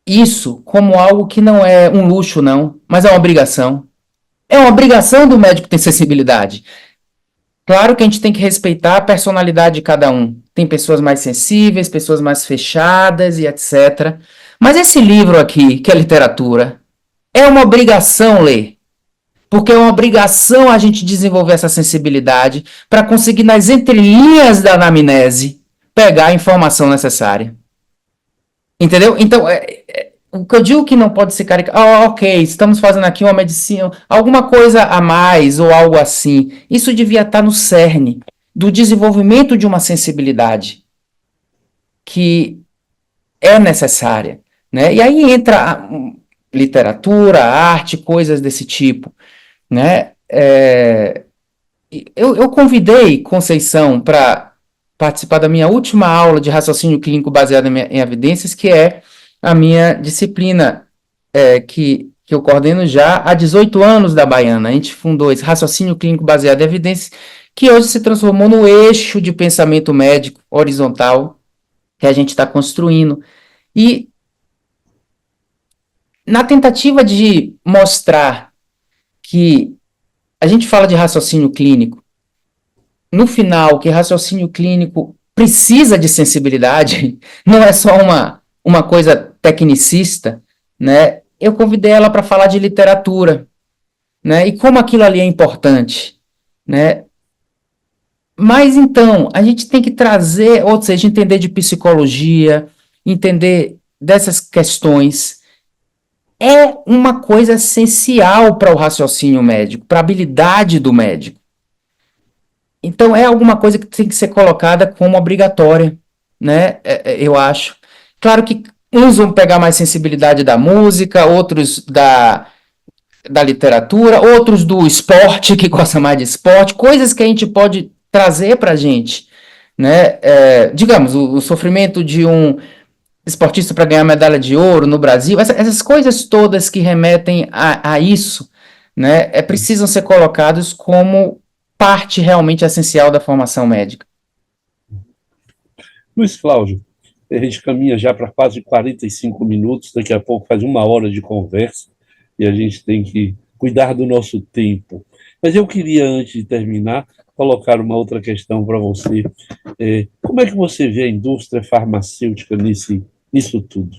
isso como algo que não é um luxo, não, mas é uma obrigação. É uma obrigação do médico ter sensibilidade. Claro que a gente tem que respeitar a personalidade de cada um. Tem pessoas mais sensíveis, pessoas mais fechadas e etc. Mas esse livro aqui, que é literatura, é uma obrigação ler. Porque é uma obrigação a gente desenvolver essa sensibilidade para conseguir, nas entrelinhas da anamnese, pegar a informação necessária. Entendeu? Então, o que eu digo que não pode ser caricato, ok, estamos fazendo aqui uma medicina, alguma coisa a mais ou algo assim. Isso devia estar no cerne do desenvolvimento de uma sensibilidade que é necessária, né? E aí entra literatura, arte, coisas desse tipo, né? Eu convidei Conceição para participar da minha última aula de raciocínio clínico baseado em evidências, que é a minha disciplina que eu coordeno já há 18 anos da Baiana. A gente fundou esse raciocínio clínico baseado em evidências, que hoje se transformou no eixo de pensamento médico horizontal que a gente está construindo. E na tentativa de mostrar que a gente fala de raciocínio clínico, no final, que raciocínio clínico precisa de sensibilidade, não é só uma coisa tecnicista, né? Eu convidei ela para falar de literatura, né? E como aquilo ali é importante, né? Mas então, a gente tem que trazer, ou seja, entender de psicologia, entender dessas questões. É uma coisa essencial para o raciocínio médico, para a habilidade do médico. Então, é alguma coisa que tem que ser colocada como obrigatória, né? Eu acho. Claro que uns vão pegar mais sensibilidade da música, outros da literatura, outros do esporte, que gosta mais de esporte, coisas que a gente pode trazer para a gente, né? Digamos, o sofrimento de um esportista para ganhar medalha de ouro no Brasil, essas coisas todas que remetem a isso, né, precisam ser colocados como parte realmente essencial da formação médica. Luiz Cláudio, a gente caminha já para quase 45 minutos, daqui a pouco faz uma hora de conversa, e a gente tem que cuidar do nosso tempo. Mas eu queria, antes de terminar, colocar uma outra questão para você. Como é que você vê a indústria farmacêutica nisso tudo?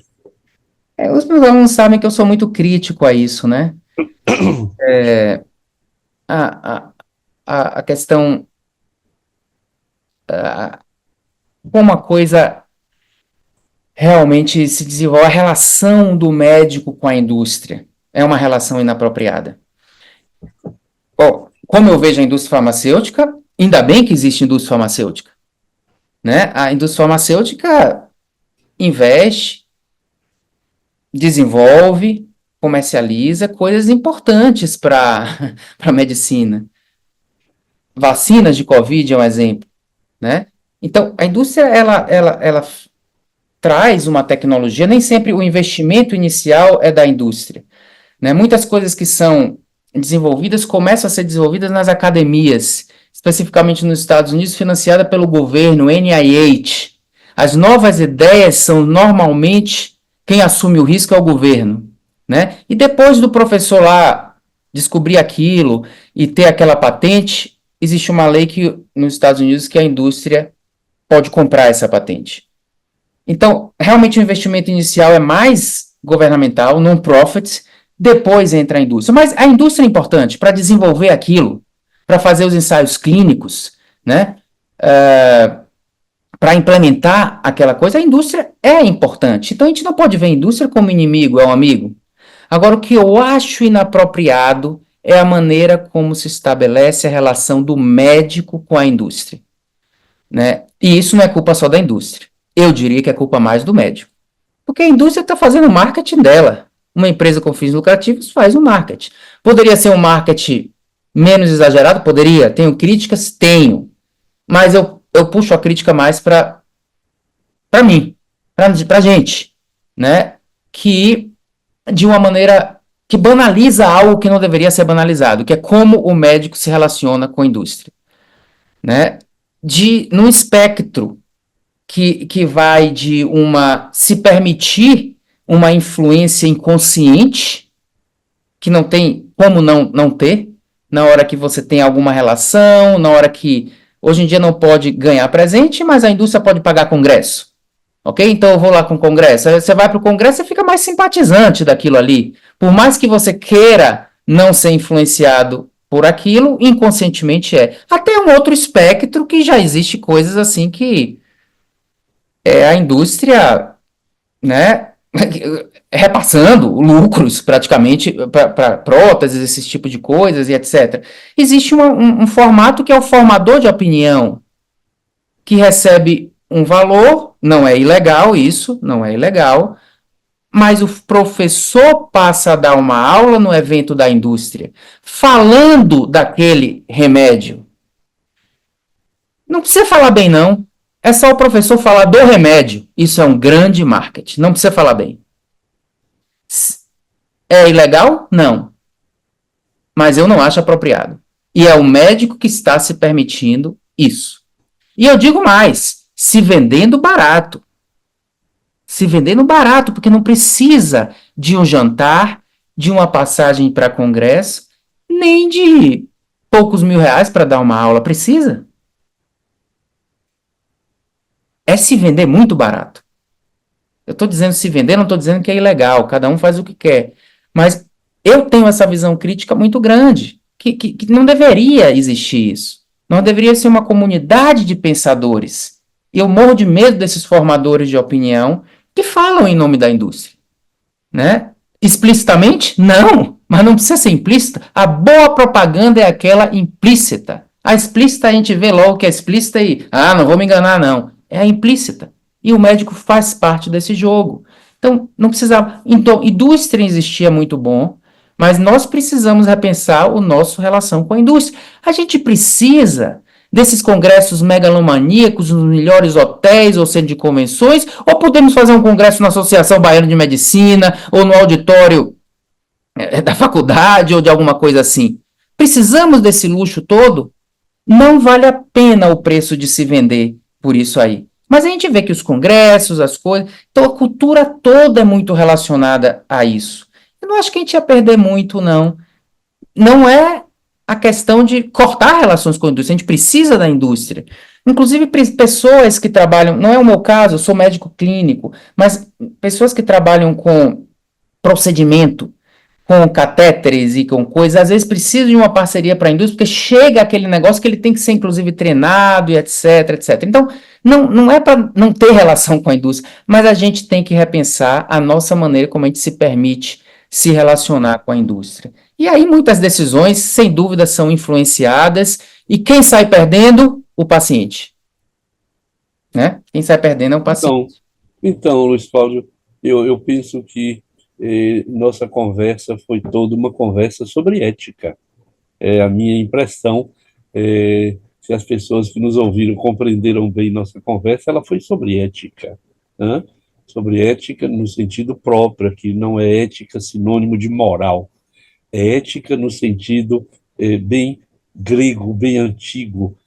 Os meus alunos sabem que eu sou muito crítico a isso, né? A, a, a questão, como a coisa realmente se desenvolve, a relação do médico com a indústria é uma relação inapropriada. Bom, como eu vejo a indústria farmacêutica, ainda bem que existe indústria farmacêutica, né? A indústria farmacêutica investe, desenvolve, comercializa coisas importantes para a medicina. Vacinas de Covid é um exemplo, né? Então, a indústria, ela traz uma tecnologia, nem sempre o investimento inicial é da indústria, né? Muitas coisas que são desenvolvidas começam a ser desenvolvidas nas academias, especificamente nos Estados Unidos, financiada pelo governo, NIH. As novas ideias são normalmente quem assume o risco é o governo, né? E depois do professor lá descobrir aquilo e ter aquela patente, existe uma lei que nos Estados Unidos que a indústria pode comprar essa patente. Então, realmente o investimento inicial é mais governamental, non-profit, depois entra a indústria. Mas a indústria é importante para desenvolver aquilo, para fazer os ensaios clínicos, né? Para implementar aquela coisa, a indústria é importante. Então, a gente não pode ver a indústria como inimigo, é um amigo. Agora, o que eu acho inapropriado é a maneira como se estabelece a relação do médico com a indústria, né? E isso não é culpa só da indústria. Eu diria que é culpa mais do médico. Porque a indústria está fazendo o marketing dela. Uma empresa com fins lucrativos faz o marketing. Poderia ser um marketing menos exagerado? Poderia. Tenho críticas? Tenho. Mas eu puxo a crítica mais para mim, para a gente, né? Que de uma maneira que banaliza algo que não deveria ser banalizado, que é como o médico se relaciona com a indústria, né? Num espectro que vai de se permitir uma influência inconsciente, que não tem como não ter, na hora que você tem alguma relação, na hora que hoje em dia não pode ganhar presente, mas a indústria pode pagar congresso. Ok? Então eu vou lá com o congresso. Aí você vai para o congresso e fica mais simpatizante daquilo ali. Por mais que você queira não ser influenciado por aquilo, inconscientemente é. Até um outro espectro que já existe coisas assim que a indústria, né, repassando lucros praticamente para próteses, esse tipo de coisas e etc. Existe um formato que é o formador de opinião, que recebe um valor, não é ilegal isso, não é ilegal, mas o professor passa a dar uma aula no evento da indústria, falando daquele remédio. Não precisa falar bem, não. É só o professor falar do remédio. Isso é um grande marketing. Não precisa falar bem. É ilegal? Não. Mas eu não acho apropriado. E é o médico que está se permitindo isso. E eu digo mais, se vendendo barato. Se vendendo barato, porque não precisa de um jantar, de uma passagem para congresso, nem de poucos R$ 1.000 para dar uma aula. Precisa? É se vender muito barato. Eu estou dizendo se vender, não estou dizendo que é ilegal, cada um faz o que quer. Mas eu tenho essa visão crítica muito grande, que não deveria existir isso. Não deveria ser uma comunidade de pensadores. E eu morro de medo desses formadores de opinião que falam em nome da indústria. Né? Explicitamente? Não, mas não precisa ser implícita. A boa propaganda é aquela implícita. A explícita a gente vê logo que é explícita e, não vou me enganar, não. É a implícita. E o médico faz parte desse jogo. Então, não precisava. Então, indústria existia muito bom, mas nós precisamos repensar a nossa relação com a indústria. A gente precisa desses congressos megalomaníacos nos melhores hotéis ou centro de convenções, ou podemos fazer um congresso na Associação Baiana de Medicina, ou no auditório da faculdade, ou de alguma coisa assim. Precisamos desse luxo todo? Não vale a pena o preço de se vender por isso aí. Mas a gente vê que os congressos, as coisas. Então a cultura toda é muito relacionada a isso. Eu não acho que a gente ia perder muito, não. Não é a questão de cortar relações com a indústria, a gente precisa da indústria. Inclusive, pessoas que trabalham, não é o meu caso, eu sou médico clínico, mas pessoas que trabalham com procedimento, com catéteres e com coisas, às vezes precisam de uma parceria para a indústria, porque chega aquele negócio que ele tem que ser, inclusive, treinado e etc, etc. Então, não é para não ter relação com a indústria, mas a gente tem que repensar a nossa maneira como a gente se permite se relacionar com a indústria. E aí muitas decisões, sem dúvida, são influenciadas, e quem sai perdendo? O paciente. Né? Quem sai perdendo é o Então, paciente. então, Luiz Cláudio, eu penso que nossa conversa foi toda uma conversa sobre ética. É a minha impressão. Se as pessoas que nos ouviram compreenderam bem nossa conversa, ela foi sobre ética, né? Sobre ética no sentido próprio, que não é ética sinônimo de moral, é ética no sentido bem grego, bem antigo,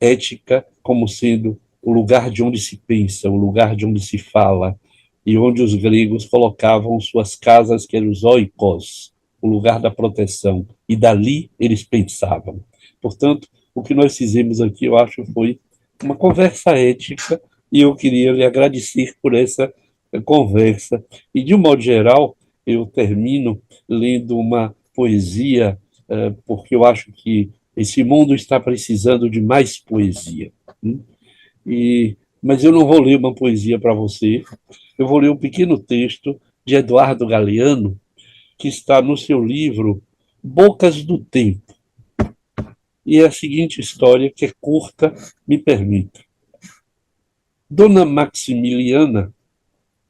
ética como sendo o lugar de onde se pensa, o lugar de onde se fala, e onde os gregos colocavam suas casas, que eram os oikos, o lugar da proteção, e dali eles pensavam. Portanto, o que nós fizemos aqui, eu acho, foi uma conversa ética, e eu queria lhe agradecer por essa conversa. E, de um modo geral, eu termino lendo uma poesia, porque eu acho que esse mundo está precisando de mais poesia. Mas eu não vou ler uma poesia para você, eu vou ler um pequeno texto de Eduardo Galeano, que está no seu livro Bocas do Tempo. E é a seguinte história, que é curta, me permita. Dona Maximiliana,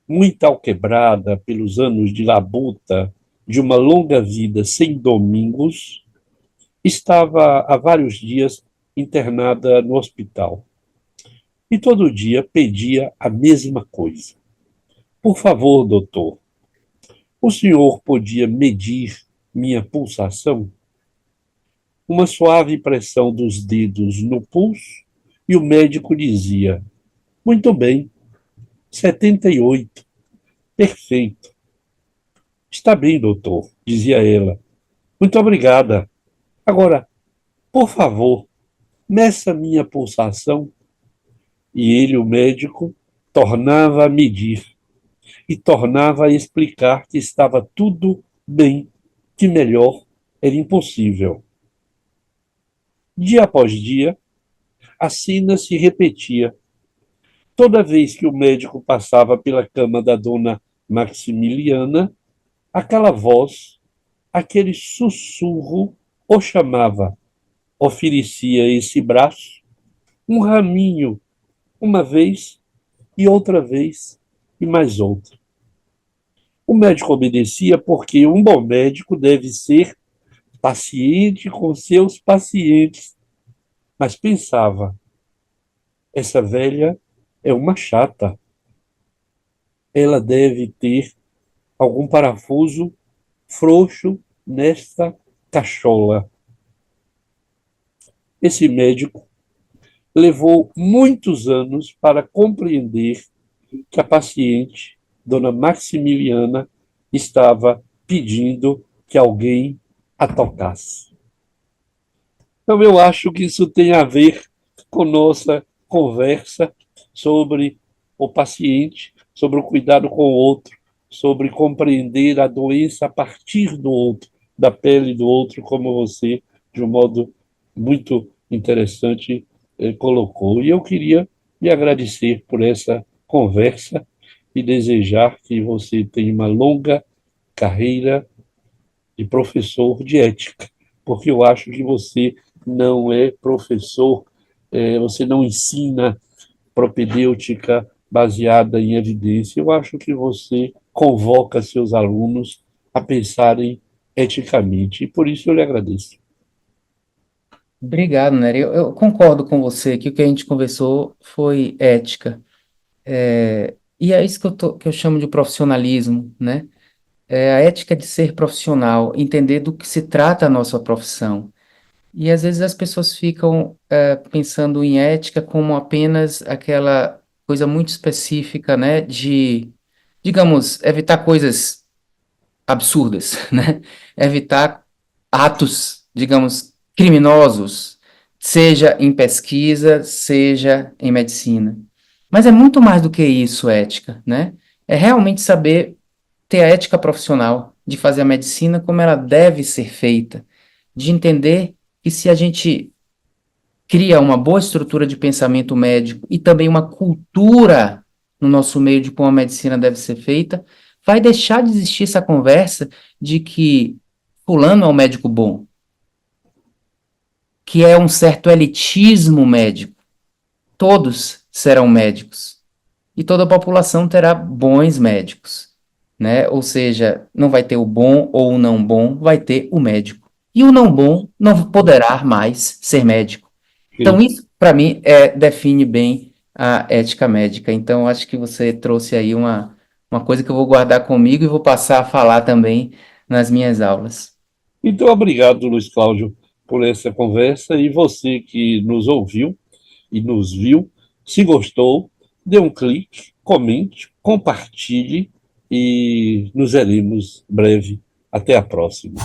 muito alquebrada pelos anos de labuta de uma longa vida sem domingos, estava há vários dias internada no hospital. E todo dia pedia a mesma coisa. Por favor, doutor, o senhor podia medir minha pulsação? Uma suave pressão dos dedos no pulso, e o médico dizia: muito bem, 78, perfeito. Está bem, doutor, dizia ela. Muito obrigada. Agora, por favor, meça minha pulsação. E ele, o médico, tornava a medir e tornava a explicar que estava tudo bem, que melhor era impossível. Dia após dia, a cena se repetia. Toda vez que o médico passava pela cama da dona Maximiliana, aquela voz, aquele sussurro o chamava, oferecia esse braço, um raminho, uma vez e outra vez e mais outra. O médico obedecia porque um bom médico deve ser paciente com seus pacientes, mas pensava: essa velha é uma chata, ela deve ter algum parafuso frouxo nesta cachola. Esse médico levou muitos anos para compreender que a paciente, Dona Maximiliana, estava pedindo que alguém a tocasse. Então, eu acho que isso tem a ver com nossa conversa sobre o paciente, sobre o cuidado com o outro, sobre compreender a doença a partir do outro, da pele do outro, como você, de um modo muito interessante, colocou. E eu queria lhe agradecer por essa conversa e desejar que você tenha uma longa carreira de professor de ética, porque eu acho que você não é professor, você não ensina propedêutica baseada em evidência. Eu acho que você convoca seus alunos a pensarem eticamente, e por isso eu lhe agradeço. Obrigado, Nery. Eu concordo com você que o que a gente conversou foi ética. E é isso que eu chamo de profissionalismo, né? É a ética de ser profissional, entender do que se trata a nossa profissão. E às vezes as pessoas ficam pensando em ética como apenas aquela coisa muito específica, né? De, digamos, evitar coisas absurdas, né? Evitar atos, digamos, criminosos, seja em pesquisa, seja em medicina. Mas é muito mais do que isso, ética, né? É realmente saber ter a ética profissional de fazer a medicina como ela deve ser feita, de entender que se a gente cria uma boa estrutura de pensamento médico e também uma cultura no nosso meio de como a medicina deve ser feita, vai deixar de existir essa conversa de que fulano é um médico bom, que é um certo elitismo médico. Todos serão médicos e toda a população terá bons médicos, né? Ou seja, não vai ter o bom ou o não bom, vai ter o médico. E o não bom não poderá mais ser médico. Então, isso, para mim, define bem a ética médica. Então, acho que você trouxe aí uma coisa que eu vou guardar comigo e vou passar a falar também nas minhas aulas. Então, obrigado, Luiz Cláudio, por essa conversa, e você que nos ouviu e nos viu, se gostou, dê um clique, comente, compartilhe e nos veremos breve. Até a próxima.